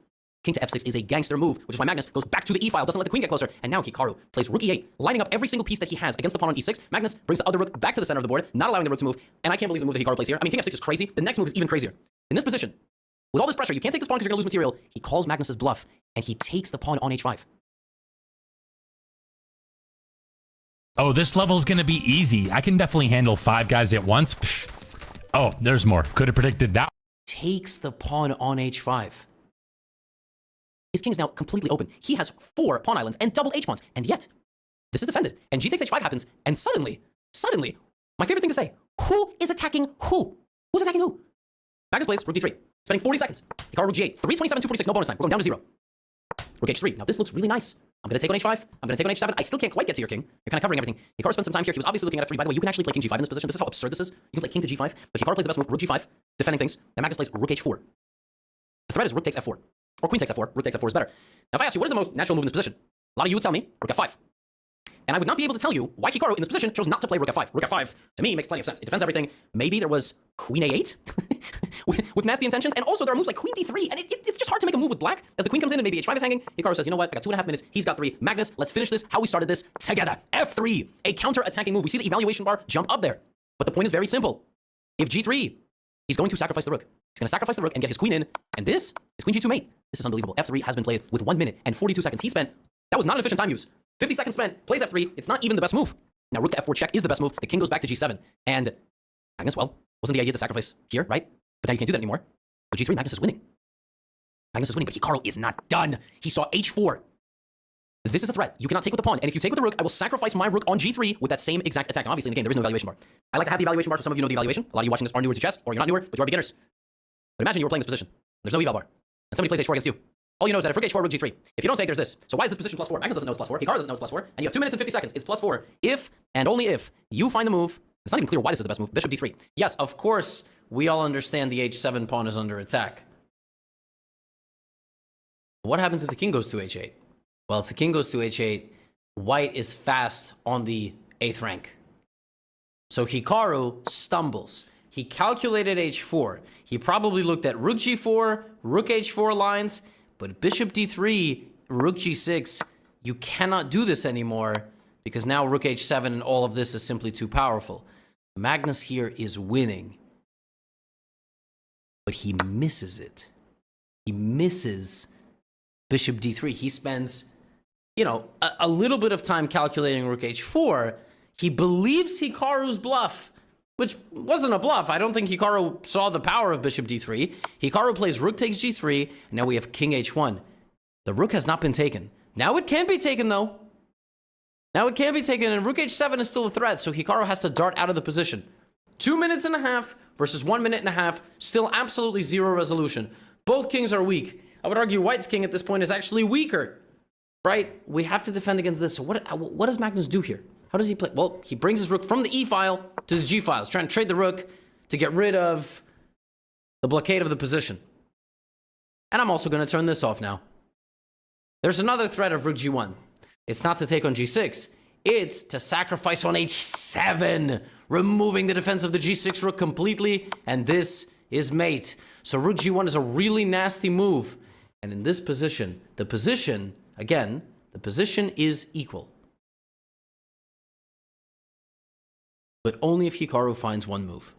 king to f6 is a gangster move, which is why Magnus goes back to the e-file, doesn't let the queen get closer, and now Hikaru plays rook e8, lining up every single piece that he has against the pawn on e6. Magnus brings the other rook back to the center of the board, not allowing the rook to move, and I can't believe the move that Hikaru plays here. I mean, king f6 is crazy. The next move is even crazier. In this position, with all this pressure, you can't take this pawn because you're going to lose material. He calls Magnus's bluff, and he takes the pawn on h5. Oh, this level's going to be easy. I can definitely handle 5 guys at once. Pfft. Oh, there's more. Could have predicted that. Takes the pawn on h5. His king is now completely open. He has 4 pawn islands and double h-pawns, and yet, this is defended. And g takes h5 happens, and suddenly, my favorite thing to say, who is attacking who? Who's attacking who? Magnus plays rook d3, spending 40 seconds. Hikaru rook g8, 327, 246, no bonus time. We're going down to 0. Rook h3. Now this looks really nice. I'm going to take on h5. I'm going to take on h7. I still can't quite get to your king. You're kind of covering everything. Hikaru spent some time here. He was obviously looking at f3. By the way, you can actually play king g5 in this position. This is how absurd this is. You can play king to g5, but Hikaru plays the best move, rook g5, defending things. And Magnus plays rook h4. The threat is rook takes f4. Or queen takes f4. Rook takes f4 is better. Now if I ask you, what is the most natural move in this position? A lot of you would tell me rook f5. And I would not be able to tell you why Hikaru in this position chose not to play rook f5. Rook f5, to me, makes plenty of sense. It defends everything. Maybe there was queen a8 with nasty intentions. And also there are moves like queen d3. And it's just hard to make a move with black. As the queen comes in and maybe h5 is hanging, Hikaru says, you know what? I got 2.5 minutes. He's got 3. Magnus, let's finish this how we started this together. f3, a counter-attacking move. We see the evaluation bar jump up there. But the point is very simple. If g3, he's going to sacrifice the rook. He's going to sacrifice the rook and get his queen in. And this is queen g2 mate. This is unbelievable. f3 has been played with 1 minute and 42 seconds. That was not an efficient time use. 50 seconds spent, plays f3. It's not even the best move. Now rook to f4 check is the best move. The king goes back to g7. And Magnus, well, wasn't the idea to sacrifice here, right? But now you can't do that anymore. But g3, Magnus is winning. Magnus is winning, but Hikaru is not done. He saw h4. This is a threat. You cannot take with the pawn. And if you take with the rook, I will sacrifice my rook on g3 with that same exact attack. Now, obviously, in the game, there is no evaluation bar. I like to have the evaluation bar so some of you know the evaluation. A lot of you watching this are newer to chess, or you're not newer, but you are beginners. But imagine you were playing this position. There's no eval bar. And somebody plays h4 against you. All you know is that if rook h4, rook g3. If you don't take, there's this. So why is this position +4? Magnus doesn't know it's +4. Hikaru doesn't know it's +4. And you have 2 minutes and 50 seconds. It's +4. If, and only if, you find the move. It's not even clear why this is the best move. Bishop d3. Yes, of course, we all understand the h7 pawn is under attack. What happens if the king goes to h8? Well, if the king goes to h8, white is fast on the 8th rank. So Hikaru stumbles. He calculated h4. He probably looked at rook g4, rook h4 lines, but bishop d3, rook g6, you cannot do this anymore because now rook h7 and all of this is simply too powerful. Magnus here is winning, but he misses it. He misses bishop d3. He spends, you know, a little bit of time calculating rook h4. He believes Hikaru's bluff, which wasn't a bluff. I don't think Hikaru saw the power of bishop d3. Hikaru plays rook takes g3, and now we have king h1. The rook has not been taken. Now it can be taken, though. Now it can be taken, and rook h7 is still a threat, so Hikaru has to dart out of the position. 2 minutes and a half versus 1 minute and a half, still absolutely zero resolution. Both kings are weak. I would argue white's king at this point is actually weaker, right? We have to defend against this. So what does Magnus do here? How does he play? Well, he brings his rook from the e file to the g file. He's trying to trade the rook to get rid of the blockade of the position. And I'm also going to turn this off now. There's another threat of rook g1. It's not to take on g6. It's to sacrifice on h7, removing the defense of the g6 rook completely. And this is mate. So rook g1 is a really nasty move. And in this position, the position, again, the position is equal. But only if Hikaru finds one move.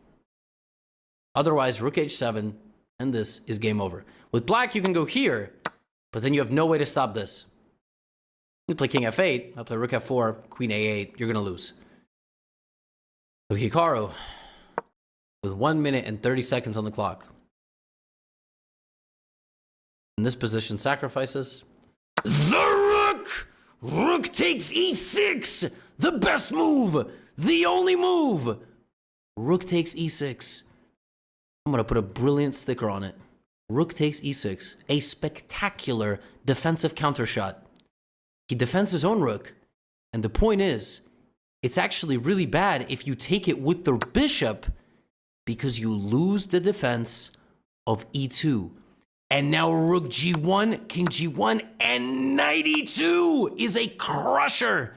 Otherwise, rook h7, and this is game over. With black, you can go here, but then you have no way to stop this. You play king f8, I play rook f4, queen a8, you're going to lose. So Hikaru, with 1 minute and 30 seconds on the clock. In this position, sacrifices. The rook! Rook takes e6! The best move! The only move! Rook takes e6. I'm going to put a brilliant sticker on it. Rook takes e6. A spectacular defensive counter shot. He defends his own rook. And the point is, it's actually really bad if you take it with the bishop because you lose the defense of e2. And now rook g1, king g1, and knight e2 is a crusher.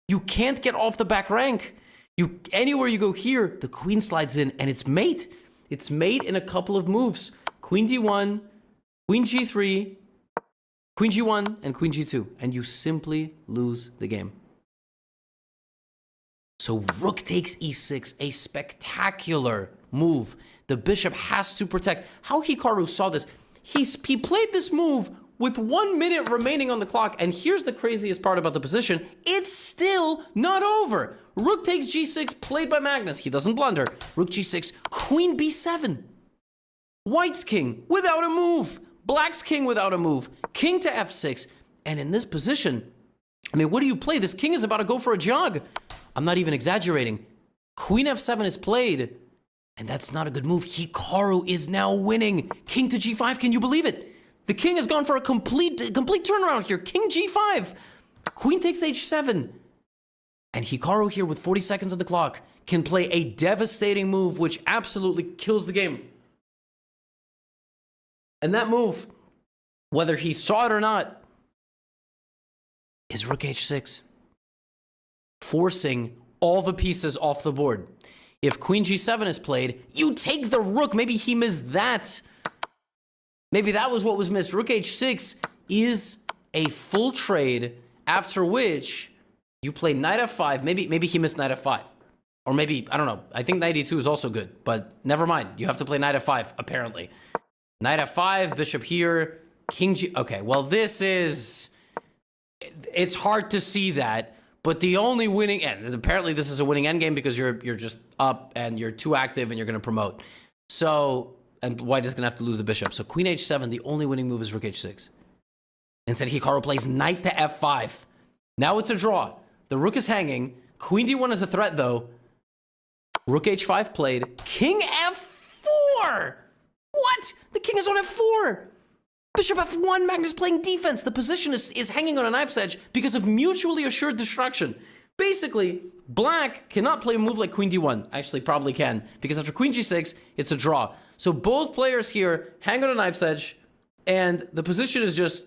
You can't get off the back rank. Anywhere you go here, the queen slides in, and it's mate. It's mate in a couple of moves. Queen d1, queen g3, Queen G1 and Queen G2, and you simply lose the game. So rook takes e6, a spectacular move. The bishop has to protect. How Hikaru saw this, he played this move with 1 minute remaining on the clock, and here's the craziest part about the position. It's still not over. Rook takes g6, played by Magnus. He doesn't blunder. Rook g6, queen b7. White's king without a move. Black's king without a move. King to f6. And in this position, I mean, what do you play? This king is about to go for a jog. I'm not even exaggerating. Queen f7 is played, and that's not a good move. Hikaru is now winning. King to g5, can you believe it? The king has gone for a complete turnaround here. King g5. Queen takes h7. And Hikaru here with 40 seconds on the clock can play a devastating move which absolutely kills the game. And that move, whether he saw it or not, is rook h6. Forcing all the pieces off the board. If queen g7 is played, you take the rook. Maybe he missed that. Maybe that was what was missed. Rook h6 is a full trade, after which you play knight f5. Maybe he missed knight f5. Or maybe, I don't know. I think knight e2 is also good, but never mind. You have to play knight f5, apparently. Knight f5, bishop here, king g... Okay, well, this is... It's hard to see that, but the only winning... And apparently this is a winning endgame because you're just up and you're too active and you're going to promote. So... And white is going to have to lose the bishop. So queen h7, the only winning move is rook h6. Instead, Hikaru plays knight to f5. Now it's a draw. The rook is hanging. Queen d1 is a threat, though. Rook h5 played. King f4! What? The king is on f4! Bishop f1, Magnus playing defense. The position is hanging on a knife's edge because of mutually assured destruction. Basically, black cannot play a move like queen d1. Actually, probably can, because after queen g6, it's a draw. So both players here hang on a knife's edge, and the position is just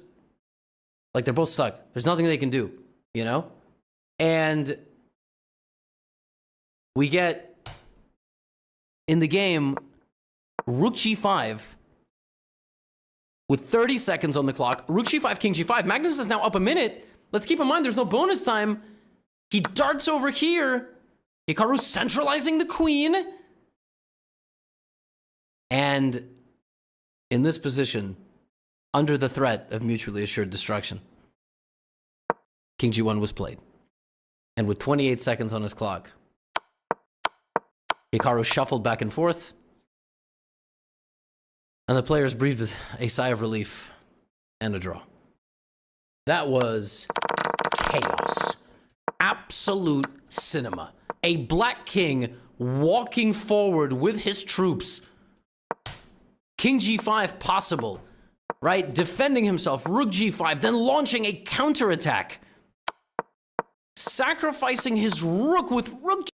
like they're both stuck. There's nothing they can do, you know? And we get, in the game, rook g5 with 30 seconds on the clock. Rook g5, king g5. Magnus is now up a minute. Let's keep in mind there's no bonus time. He darts over here. Hikaru's centralizing the queen. And in this position, under the threat of mutually assured destruction, king g1 was played. And with 28 seconds on his clock, Hikaru shuffled back and forth. And the players breathed a sigh of relief and a draw. That was chaos. Absolute cinema. A black king walking forward with his troops. King g5 possible, right? Defending himself, rook g5, then launching a counterattack. Sacrificing his rook with rook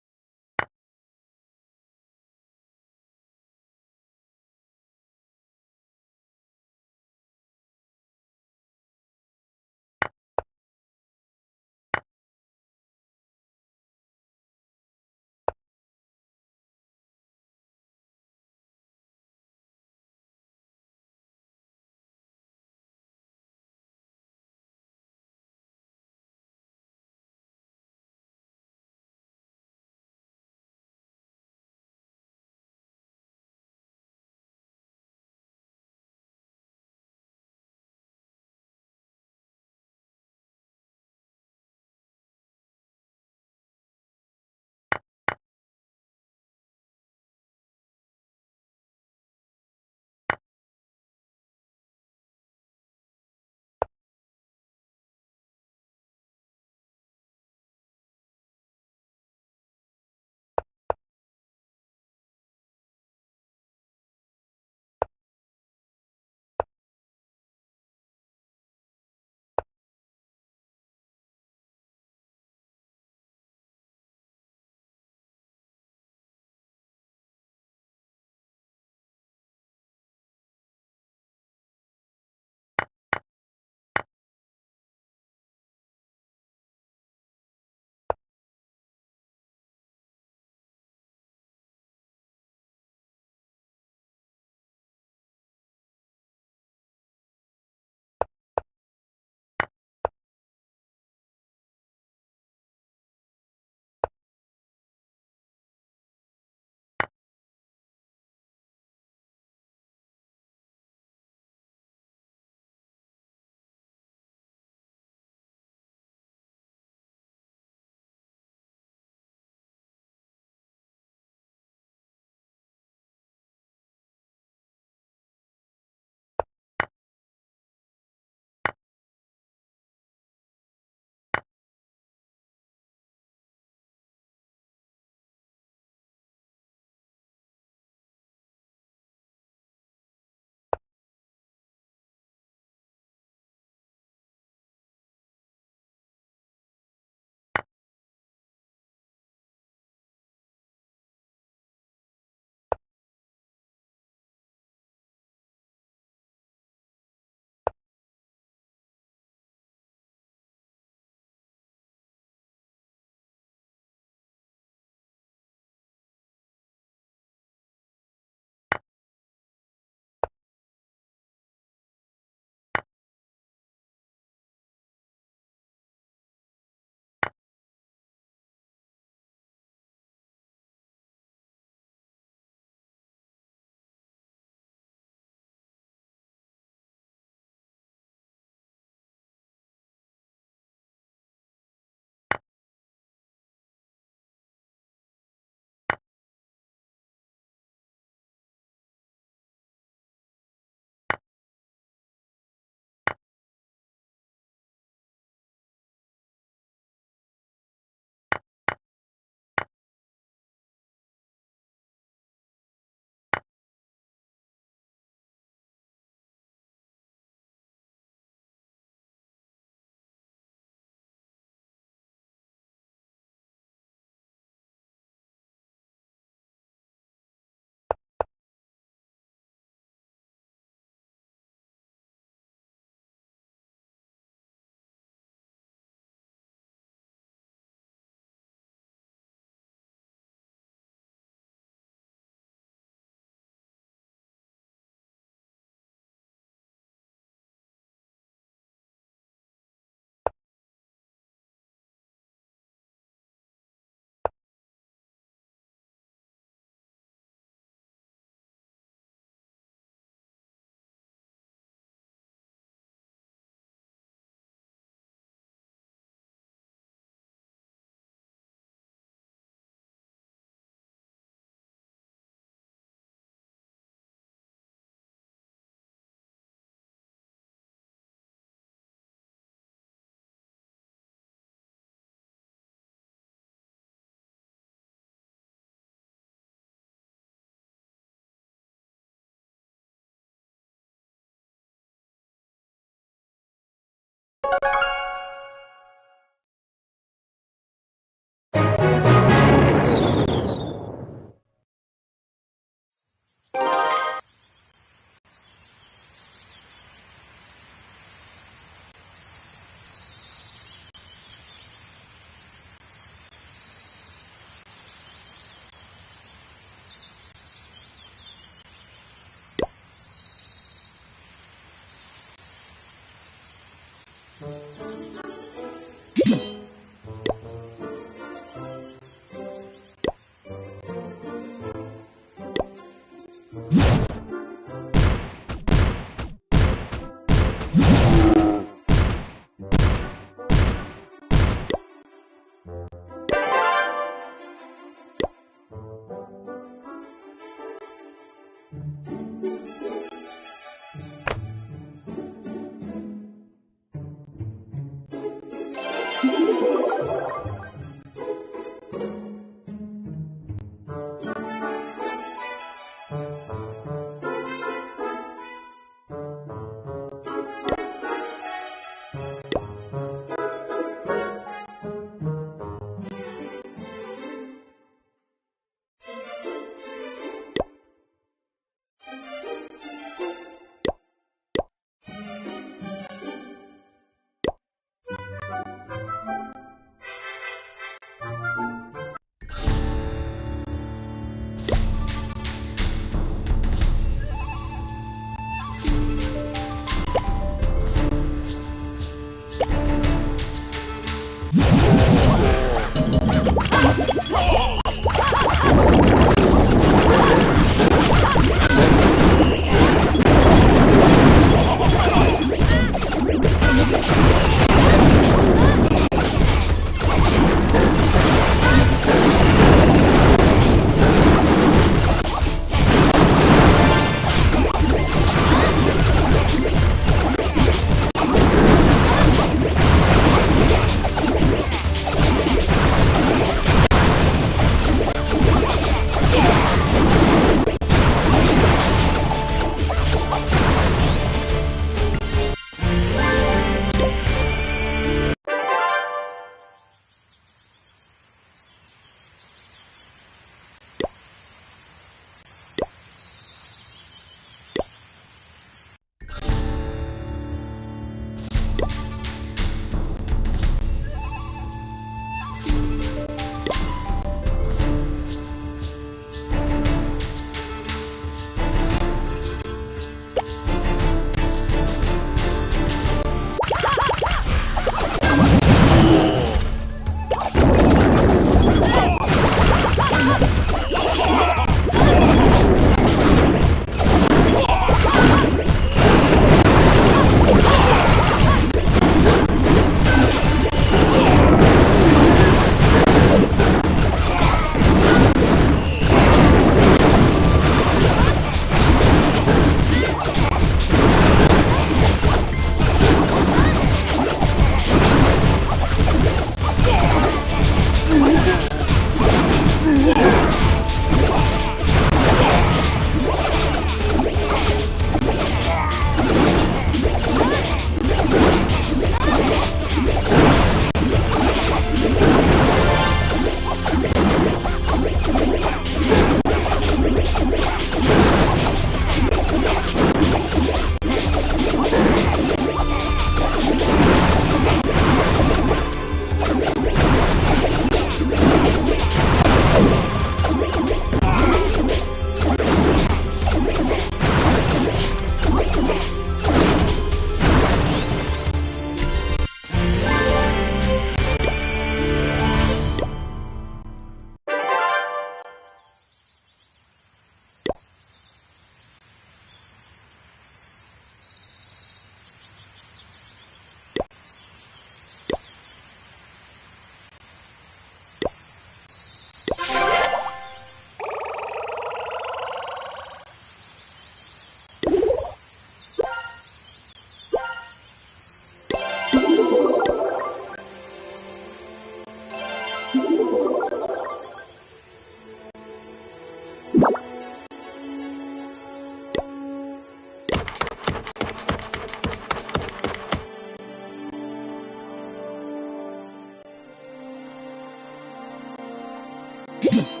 you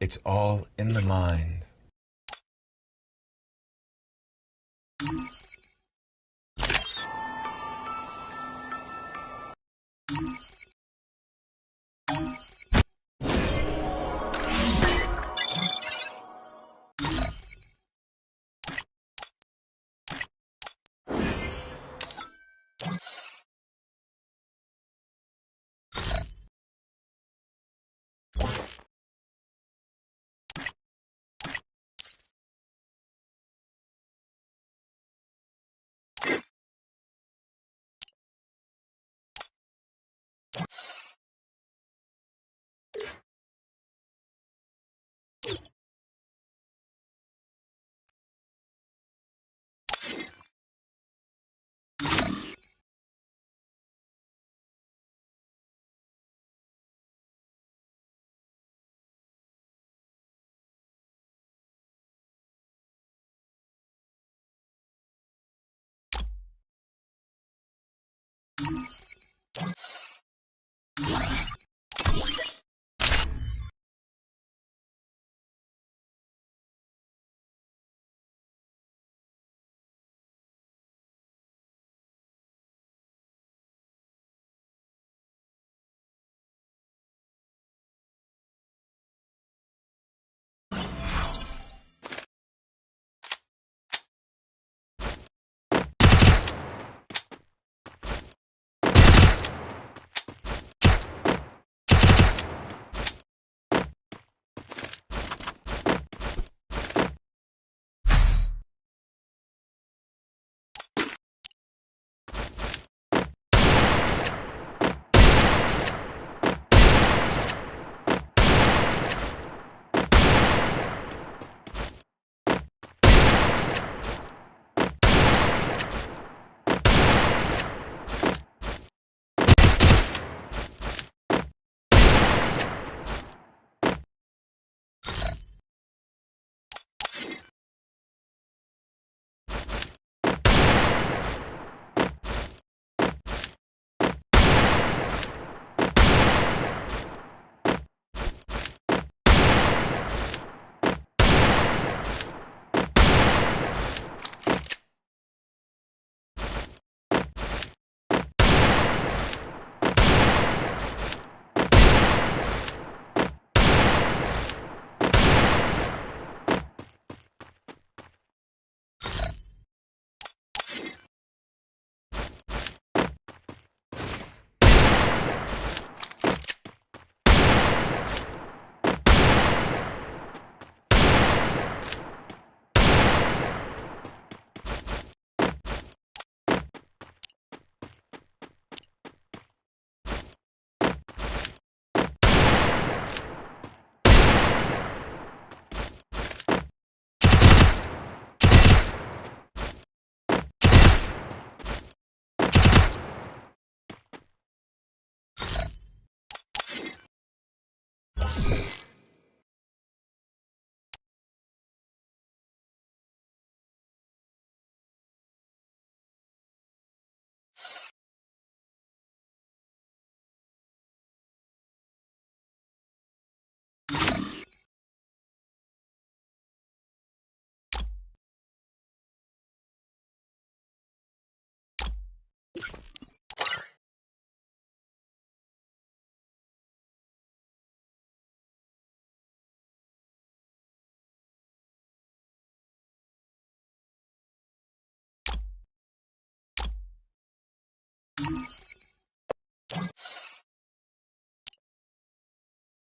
It's all in the mind.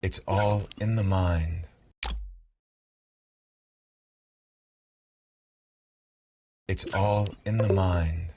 It's all in the mind. It's all in the mind.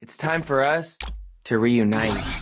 It's time for us to reunite.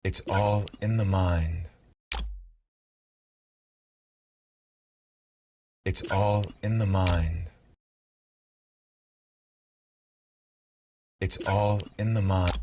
It's all in the mind. It's all in the mind. It's all in the mind.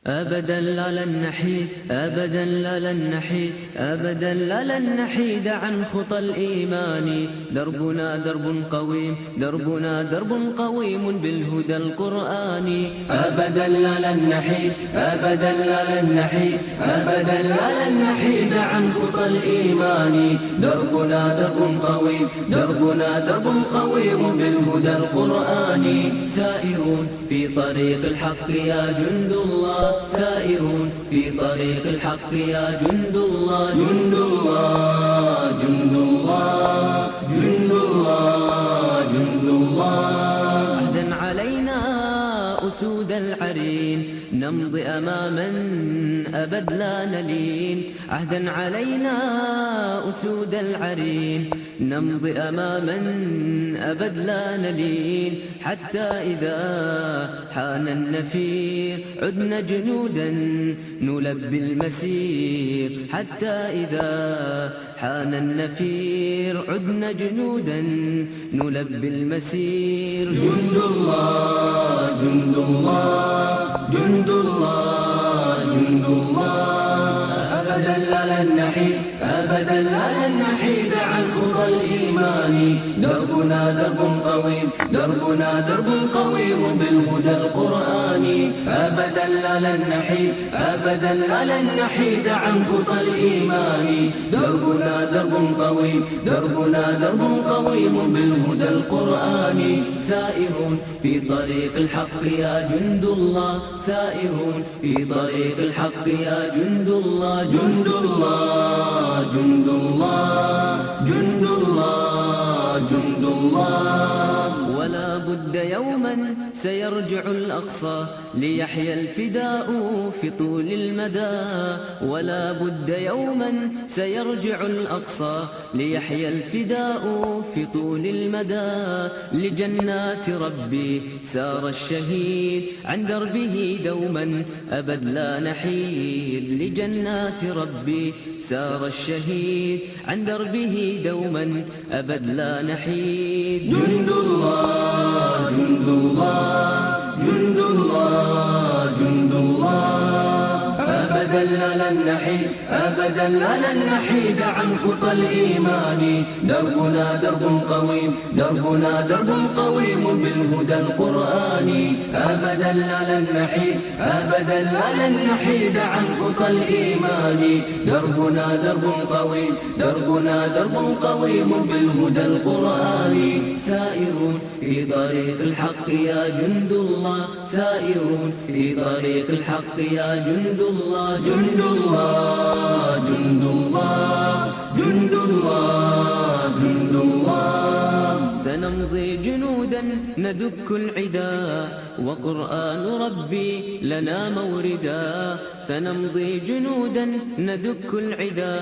أبدا لا لن نحيد أبدا لا لن نحيد أبدا لا لن نحيد عن خطى الإيمان. دربنا درب قويم دربنا درب قويم بالهدى القرآني. أبدا لا لن نحيد أبدا لا لن نحيد أبدا لا لن نحيد عن خطى الإيمان. دربنا درب قويم دربنا درب قويم بالهدى القرآني. سائرون في طريق الحق يا جند الله سائرون في طريق الحق يا جند الله جند الله جند الله جند الله جند الله. عهدا علينا أسود العرين نمضي أماما أبد لا نلين. عهدا علينا أسود العرين نمضي أماما أبد لا نلين. حتى إذا حان النفير عدنا جنودا نلبي المسير. حتى إذا حان النفير عدنا جنودا نلبي المسير. جند الله جند الله جند الله جند الله. أبدا لا لن نحيد أبدا لا لن نحيد عن خطى الإيمان. دربنا درب قويم دربنا درب قويم بالهدى القرآني. أبدا لا لن نحيد أبدا لا لن نحيد عن خطى الإيمان. دربنا درب قويم دربنا درب قويم بالهدى القرآني. سائرون في طريق الحق يا جند الله سائرون في طريق الحق يا جند الله جند الله جند الله جند الله جند الله. ولا بد يوما سيرجع الأقصى ليحيى الفداء في طول المدى. ولا بد يوما سيرجع الأقصى ليحيى الفداء في طول المدى. لجنات ربي سار الشهيد عن دربه دوما أبد لا نحيد. لجنات ربي سار الشهيد عن دربه دوما أبد لا نحيد. جند الله جند الله جند الله جند الله. أبدا لا لن نحيد أبدا لا لن نحيد عن خطى الإيمان. دربنا درب قويم دربنا درب قويم بالهدى القرآني. أبدا لا لن نحيد أبدا لا لن نحيد عن خطى الإيمان. دربنا درب قويم دربنا درب قويم بالهدى القرآني. سائرون في طريق الحق يا جند الله سائرون في طريق الحق يا جند الله جند الله جند الله جند الله جند الله. سنمضي جنودا ندك العدا وقرآن ربي لنا موردا. سنمضي جنودا ندك العدا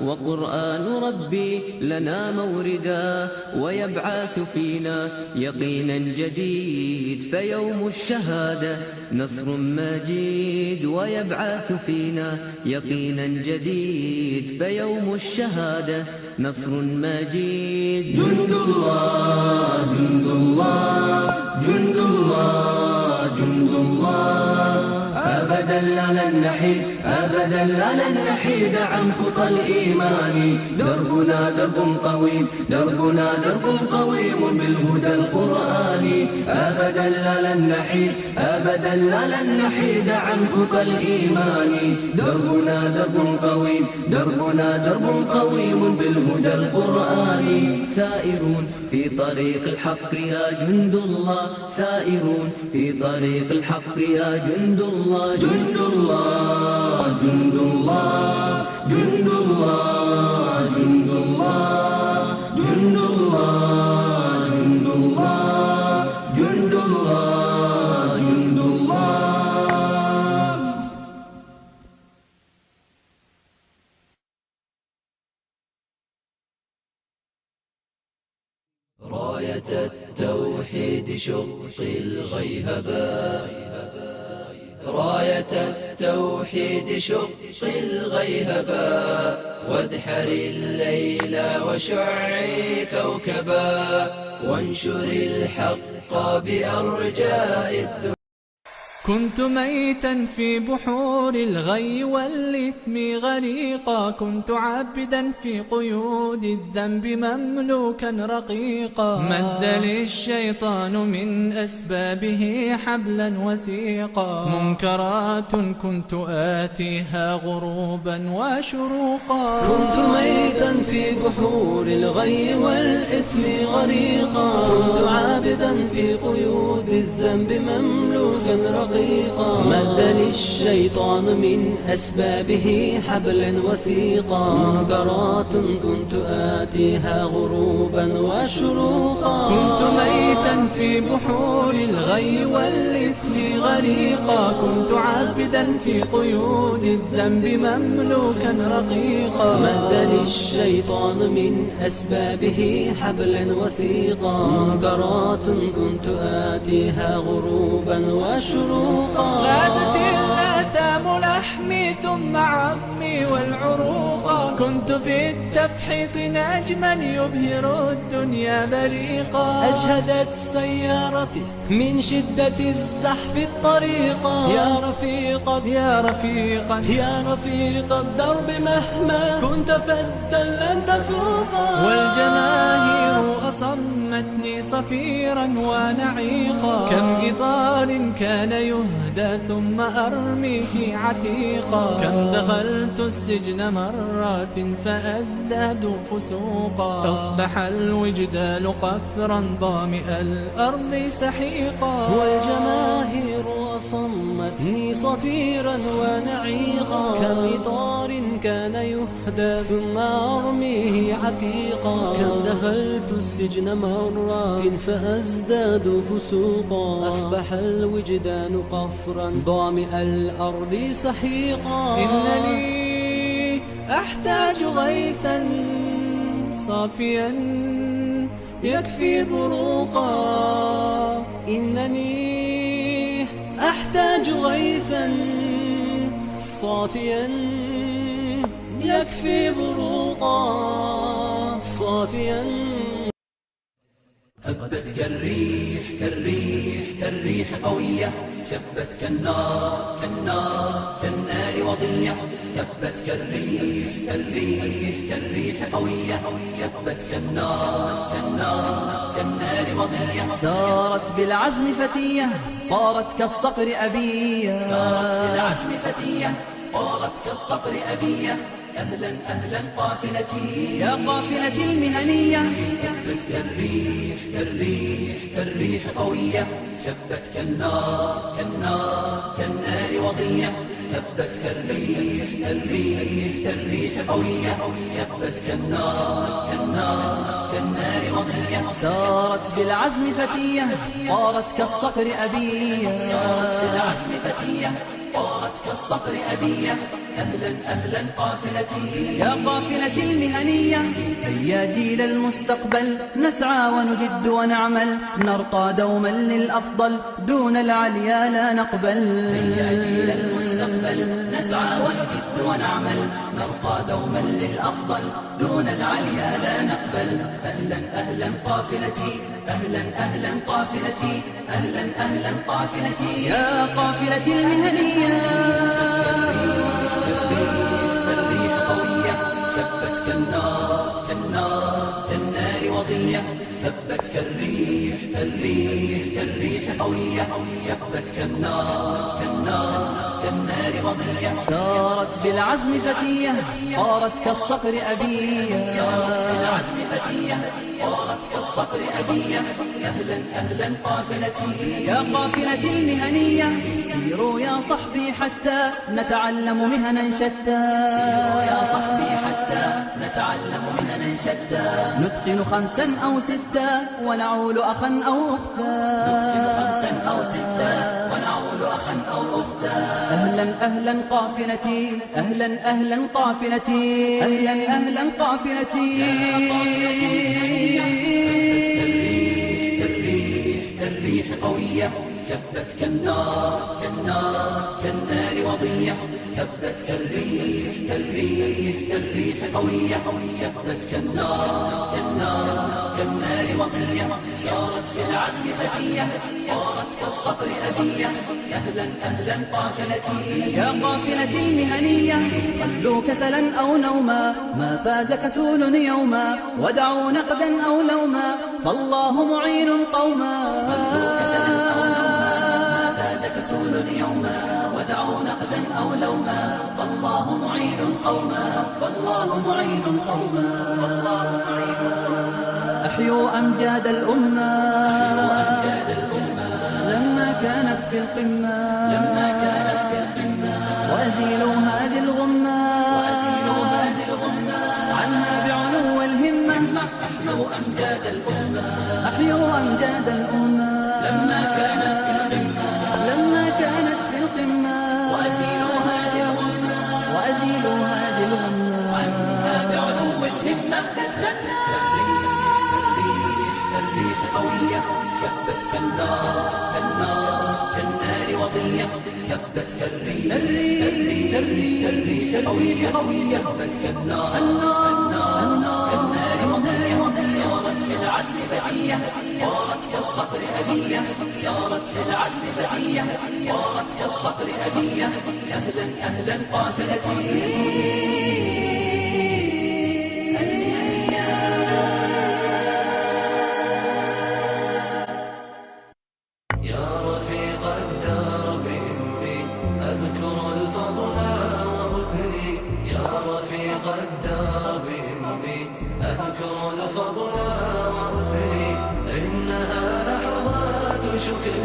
وقرآن ربي لنا موردا. ويبعث فينا يقينا جديد فيوم الشهادة نصر مجيد. ويبعث فينا يقينا جديد فيوم الشهادة نصر مجيد. جند الله جند الله جند الله جند الله. أبدا لا لن نحيد أبدا لا لن نحيد عن خطى الإيمان. دربنا درب قويم دربنا درب قويم بالهدى القرآني. أبدا لا لن نحيد أبدا لا لن نحيد عن خطى الإيمان. دربنا درب قويم دربنا درب قويم بالهدى القرآني. سائرون في طريق الحق يا جند الله سائرون في طريق الحق يا جند الله جند الله جند الله جند الله جند الله جند الله جند الله جند الله جند الله. راية التوحيد شق الغيهباء راية التوحيد شق الغيهباء. وادحر الليل وشعي كوكبا وانشر الحق بأرجاء الدنيا. كنت ميتا في بحور الغي والإثم غريقا، كنت عابدا في قيود الذنب مملوكا رقيقا، مد لي الشيطان من أسبابه حبلا وثيقا، منكرات كنت آتيها غروبا وشروقا. كنت ميتا في بحور الغي والإثم غريقا، كنت عابدا في قيود الذنب مملوكا رقيقا، مدني الشيطان من أسبابه حبلا وثيقا، منكرات كنت آتيها غروبا وشروقا. كنت ميتا في بحور الغي والإثم غريقا، كنت عابدا في قيود الذنب مملوكا رقيقا، مدني الشيطان من أسبابه حبلا وثيقا، منكرات كنت آتيها غروبا وشروقا. غازت الآثام لحمي ثم عظمي والعروقا، كنت في التفحيط نجما يبهر الدنيا بريقا، أجهدت سيارتي من شدة الزحف الطريقا، يا رفيقا يا رفيقا يا رفيق الدرب مهما كنت فزا لن تفوقا، والجماهير أصمتني صفيرا ونعيقا، كم إطار كان يهدى ثم أرميه عتيقا، كم دخلت السجن مرات فأزداد فسوقا، أصبح الوجدان قفرا ضامئ الأرض سحيقا، والجماهير أصمتني صفيرا ونعيقا، كم إطار كان يهدى ثم أرميه عتيقا، كم دخلت السجن مرات فأزداد فسوقا، أصبح الوجدان قفرا ضامئ الأرض سحيقا. إنني أحتاج غيثا صافيا يكفي بروقا، إنني أحتاج غيثا صافيا يكفي بروقا، صافيا. هبت كالريح كالريح كالريح قوية، شبت كالنار كالنار كالنار وضية، هبت كالريح كالريح كالريح قوية، شبت كالنار كالنار كالنار وضية، سارت بالعزم فتية طارت كالصقر أبية، سارت بالعزم فتية طارت كالصقر أبية، أهلا أهلا قافلتي يا قافلتي المهنية، هبت كالريح كالريح كالريح قوية، شبت كالنار كالنار كالنار وضية، هبت كالريح كالريح كالريح قوية، شبت كالنار كالنار كالنار وضية، سارت بالعزم فتية طارت كالصقر أبية، سارت بالعزم فتية طارت كالصقر أبية، أهلا أهلا قافلتي يا قافلتي المهنية، هيا جيل المستقبل نسعى ونجد ونعمل، نرقى دوما للأفضل دون العليا لا نقبل، هيا جيل المستقبل نسعى ونجد ونعمل، نرقى دوما للأفضل دون العليا لا نقبل، أهلا أهلا قافلتي أهلا أهلا قافلتي أهلا أهلا قافلتي يا قافلتي المهنية، كالريح قوية، شبت كالنار كالنار كالنار وضية، هبت كالريح كالريح كالريح قوية، شبت كالنار كالنار كالنار وضية، سارت بالعزم فتية طارت كالصقر أبية، سارت بالعزم فتية طارت كالصقر أبية، أهلا أهلا قافلتي يا قافلتي المهنية، سيروا يا صحبي حتى نتعلم مهنا شتى، سيروا يا صحبي حتى نتعلم مهنا شتى، نتقن 5 أو 6 ونعول أخا أو أختا، نتقن 5 أو 6 ونعول أخا أو أختا، أهلا أهلا قافلتي أهلا أهلا قافلتي أهلا أهلا قافلتي، كالريح كالريح قوية، شبت كالنار كالنار كالنار وضية هبت كالريح كالريح كالريح قوية شبت كالنار كالنار كالنار وضية سارت في العزم فتية طارت كالصقر أبية أهلا أهلا قافلتي يا قافلتي المهنية خلوا كسلا أو نوما ما فاز كسول يوما ودعوا نقدا أو لوما فالله معين قوما خلوا كسلا أو نوما ما فاز كسول يوما ودعوا نقدا أو لوما فالله معين قوما فالله معين قوما فالله معين. أحيوا أمجاد الأمة لما كانت في القمة وأزيلوا هذه الغمة عنها بعلو الهمة أحيوا أمجاد الأمة لما كانت في القمة وأزيلوا هذه الغمة عنها بعلو الهمة كالريح قوية شبت كالنار كالنار كالنار وضية هبت كالريح كالريح قوية شبت كالنار كالنار وضية سارت في العزم فتية طارت كالصقر أبية سارت في العزم فتية طارت كالصقر أبية أهلا أهلا قافلتي شكر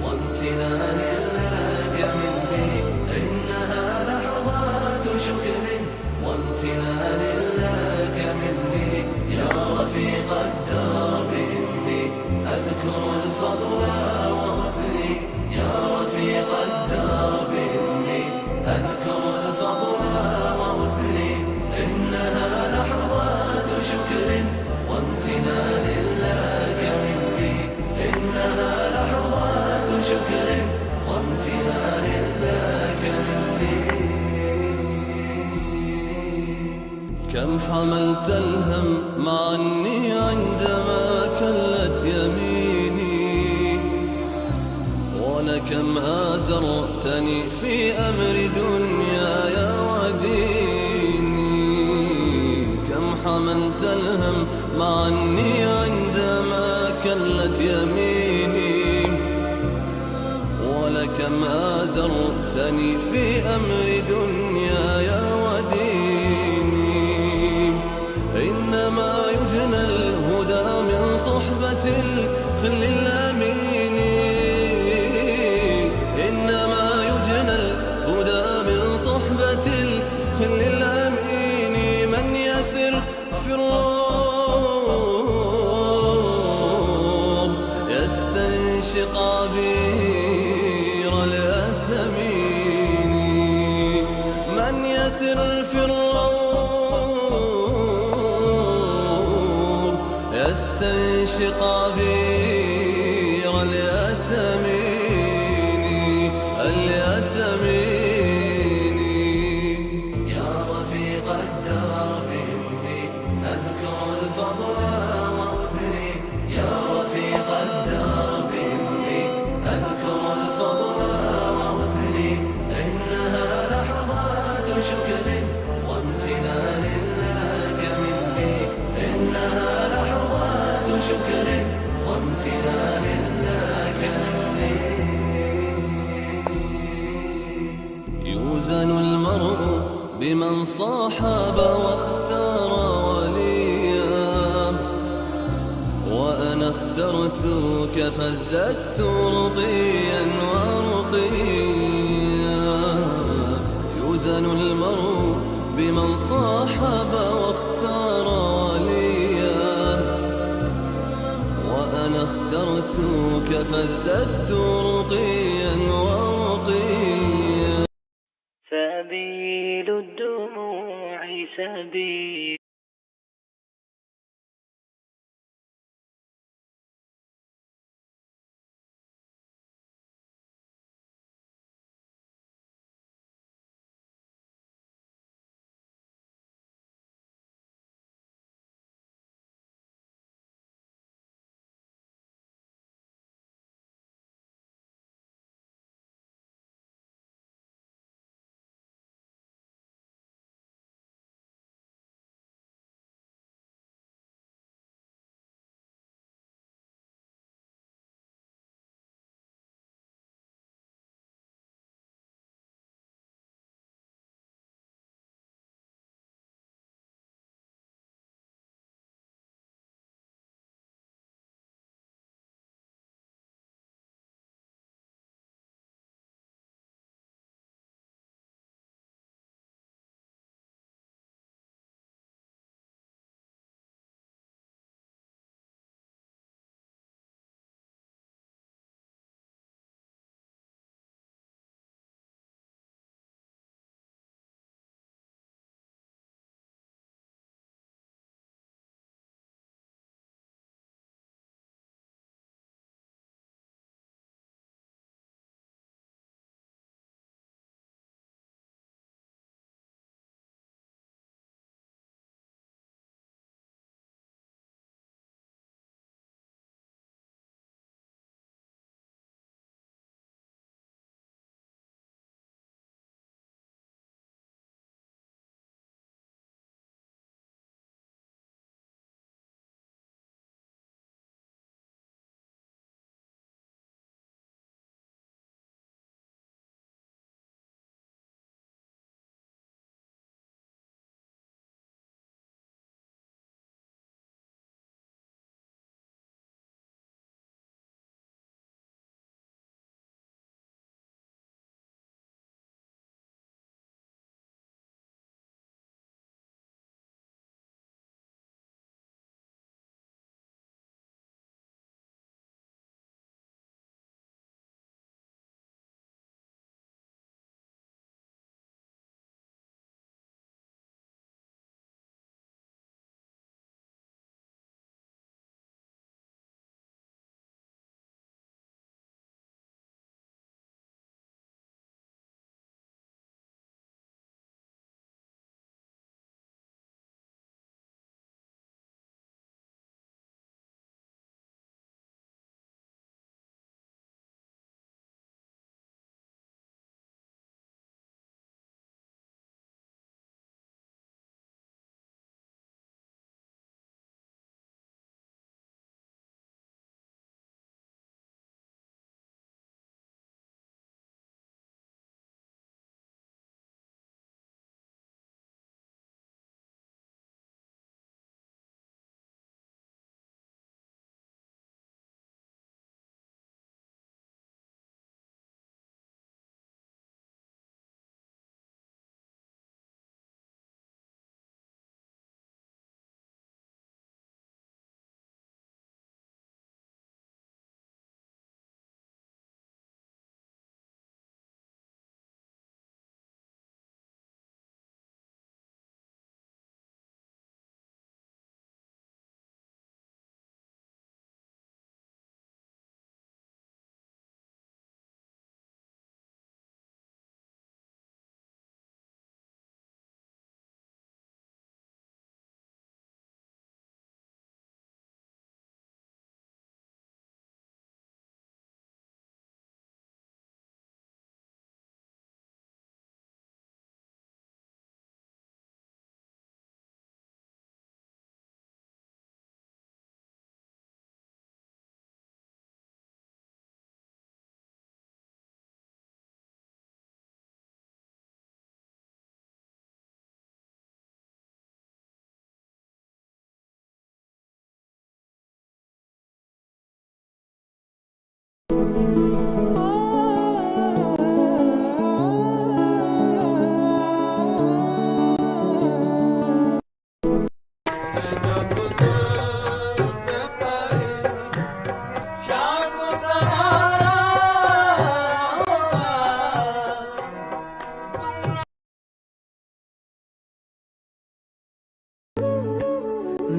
وامتنان لك مني إنها لحظات شكر وامتنان لك مني يا رفيق الدرب إني أذكر الفضل وحسني يا رفيق الدرب إني أذكر الفضل وحسني إنها لحظات شكر وامتنان لك مني إنها لحظات شكر وامتنان لك مني كم حملت الهم عني عندما كلت يميني ولكم آزرتني في أمر دنياي وديني كم حملت الهم عني عندما كلت يميني ولكم آزرتني في أمر دنياي وديني إنما يجنى الهدى من صحبة الخل الأمين إنما يجنى الهدى من صحبة الخل الأمين من يسر في الروض يستنشق عبير الياسمين من يسر في الروض يستنشق عبير الياسمين يا رفيق الدرب إني أذكر الفضل وحسني يا رفيق الدرب إني أذكر الفضل وحسني إنها لحظات شكر وامتنان لك مني إنها لحظات شكر وامتنان لك مني يوزن المرء بمن صاحب واختار وليا وأنا اخترتك فازددت رقيا ورقيا يوزن المرء بمن صاحب واختار وليا وأنا اخترتك فازددت رقيا ورقيا سبيل الدموع سبيل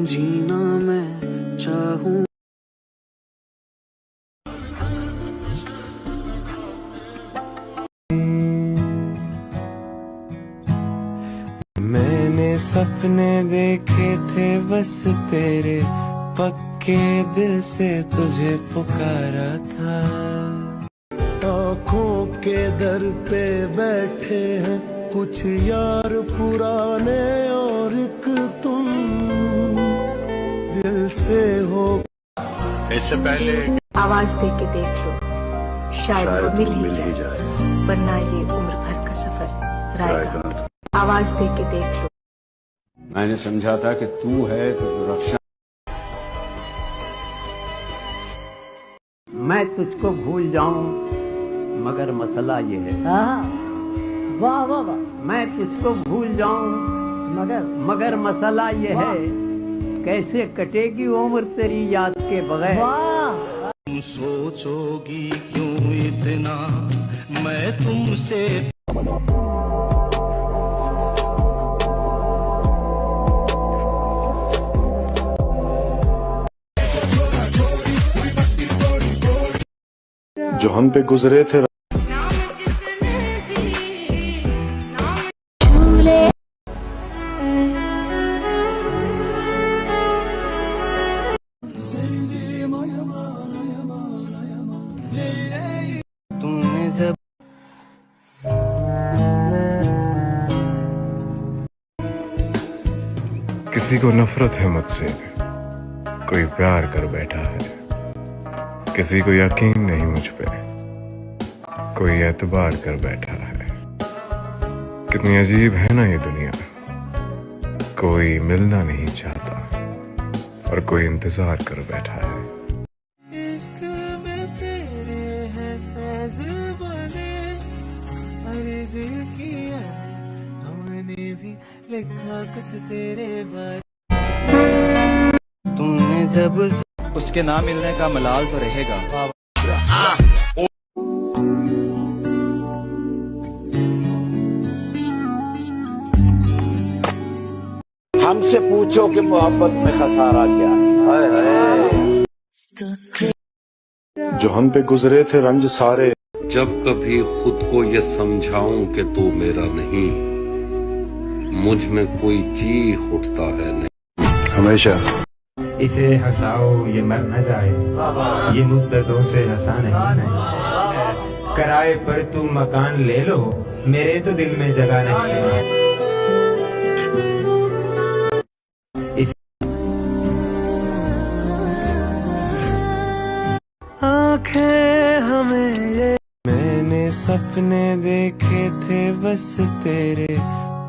जीना मैं चाहूं। मैंने सपने देखे थे बस तेरे, पक्के दिल से तुझे पुकारा था। आँखों के दर पे बैठे हैं कुछ यार पुराने और एक तुम, दिल से हो। इससे पहले आवाज दे के देख लो, शायद वो मिल ही जाए, वरना ये उम्र भर का सफर रहेगा। आवाज दे के देख लो। मैंने समझा था कि तू है तो रक्षा। मैं तुझको भूल जाऊं मगर मसला ये है। वाह वाह वाह। मैं तुझको भूल जाऊं मगर मसला ये है, कैसे कटेगी उम्र तेरी याद के बगैर। तुम सोचोगी क्यों इतना मैं तुमसे। जो हम पे गुजरे थे तुमने जब किसी को नफरत है मुझसे, कोई प्यार कर बैठा है। किसी को यकीन नहीं मुझ पे, कोई एतबार कर बैठा है। कितनी अजीब है ना ये दुनिया, कोई मिलना नहीं चाहता और कोई इंतजार कर बैठा है। इश्क में तेरे हैं फैज़ल बने, अर्ज़ किया हमने भी लिखा कुछ तेरे बारे। तुमने जब उसके ना मिलने का मलाल तो रहेगा। हमसे पूछो कि मोहब्बत में खसारा क्या है। जो हम पे गुजरे थे रंज सारे, जब कभी खुद को ये समझाऊं कि तू मेरा नहीं, मुझ में कोई चीख उठता है नहीं। हमेशा इसे हंसाओ ये मर न जाए, ये मुद्दतों से हंसा नहीं है। किराए पर तुम मकान ले लो, मेरे तो दिल में जगह नहीं है। आंखें हमें ये, मैंने सपने देखे थे बस तेरे,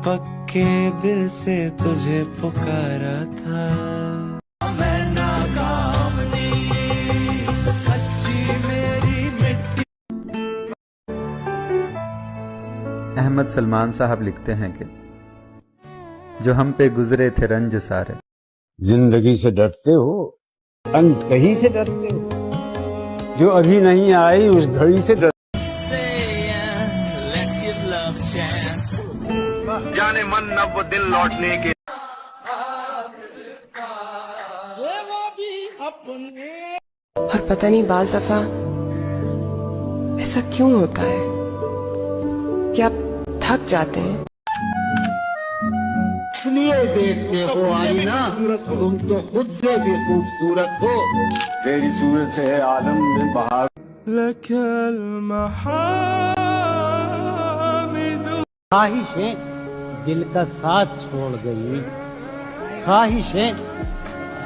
पक्के दिल से तुझे पुकारा था। मैं नाकाम नहीं, कच्ची मेरी मिट्टी। अहमद सलमान साहब लिखते हैं कि जो हम पे गुजरे थे रंज सारे। जिंदगी से डरते हो, अंत कहीं से डरते हो, जो अभी नहीं आई उस घड़ी से डर। जाने मन न वो दिन लौटने के। और पता नहीं बाज दफा ऐसा क्यों होता है कि आप थक जाते हैं। इसलिए देखते हो आईना, तुम तो खुद से भी खूबसूरत हो। तेरी सूरत से है आलम में बहार। ख्वाहिशें दिल का साथ छोड़ गई, ख्वाहिशें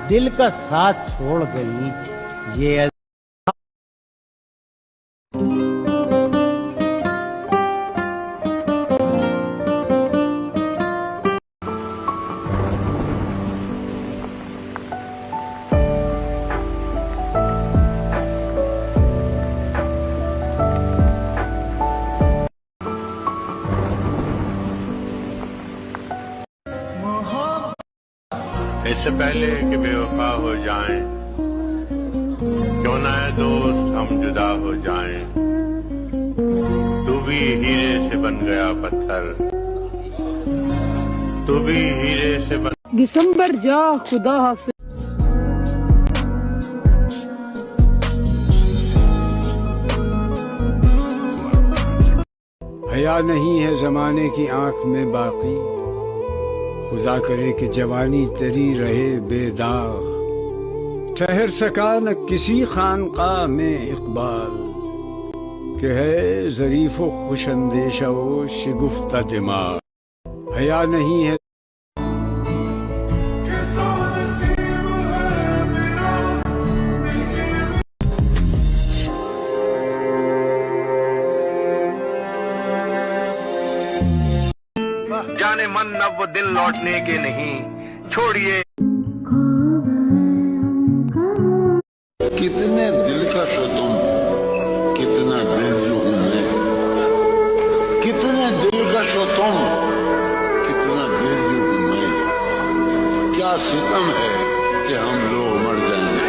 दिल का साथ छोड़ गई। ये इससे पहले कि बेवफा हो जाएं, क्यों ना है दोस्त हम जुदा हो जाएं। तू भी हीरे से बन गया पत्थर, तू भी हीरे से बन। दिसंबर जा खुदा हाफिज। हया नहीं है जमाने की आंख में बाकी, खुदा करे कि जवानी तेरी रहे बेदाग। ठहर सका न किसी खानकाह में इकबाल, कि है ज़रीफ़ व खुश अंदेशा व शिगुफ्ता दिमाग। हया नहीं है जाने मन अब वो दिल लौटने के नहीं, छोड़िए। कितने दिलकश हो तुम, कितना बेरजू हूं मैं। कितने दिलकश हो तुम, कितना बेरजू हूं मैं। क्या सितम है कि हम लोग मर जाएंगे।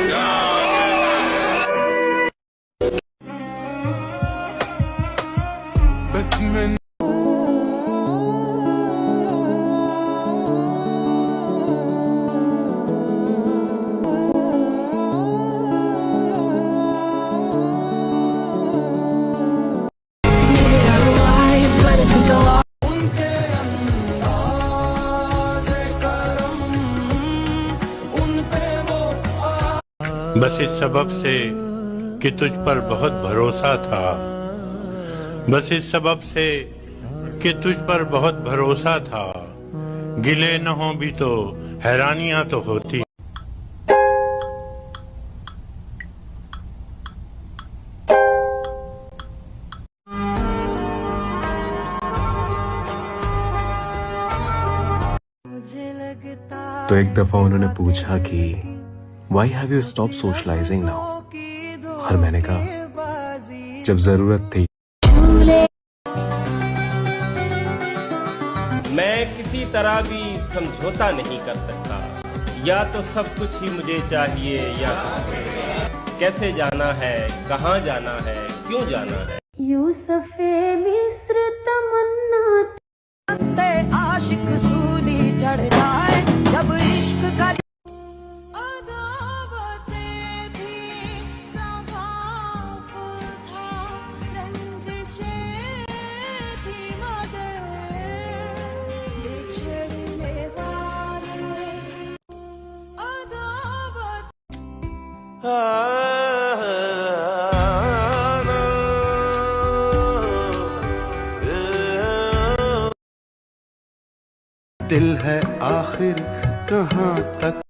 बस इस सबब से कि तुझ पर बहुत भरोसा था, बस इस सबब से कि तुझ पर बहुत भरोसा था। गिले न हो भी तो हैरानियां तो होती। तो एक दफा उन्होंने पूछा कि why have you stop socialising now, और मैंने कहा जब जरूरत थी। मैं किसी तरह भी समझौता नहीं कर सकता, या तो सब कुछ ही मुझे चाहिए या कुछ नहीं। कैसे जाना है, कहाँ जाना है, क्यों जाना है। यूसुफ़े मिस्र तमन्ना आशिक सूली चढ़ जाए जब इश्क का। दिल है आखिर कहाँ तक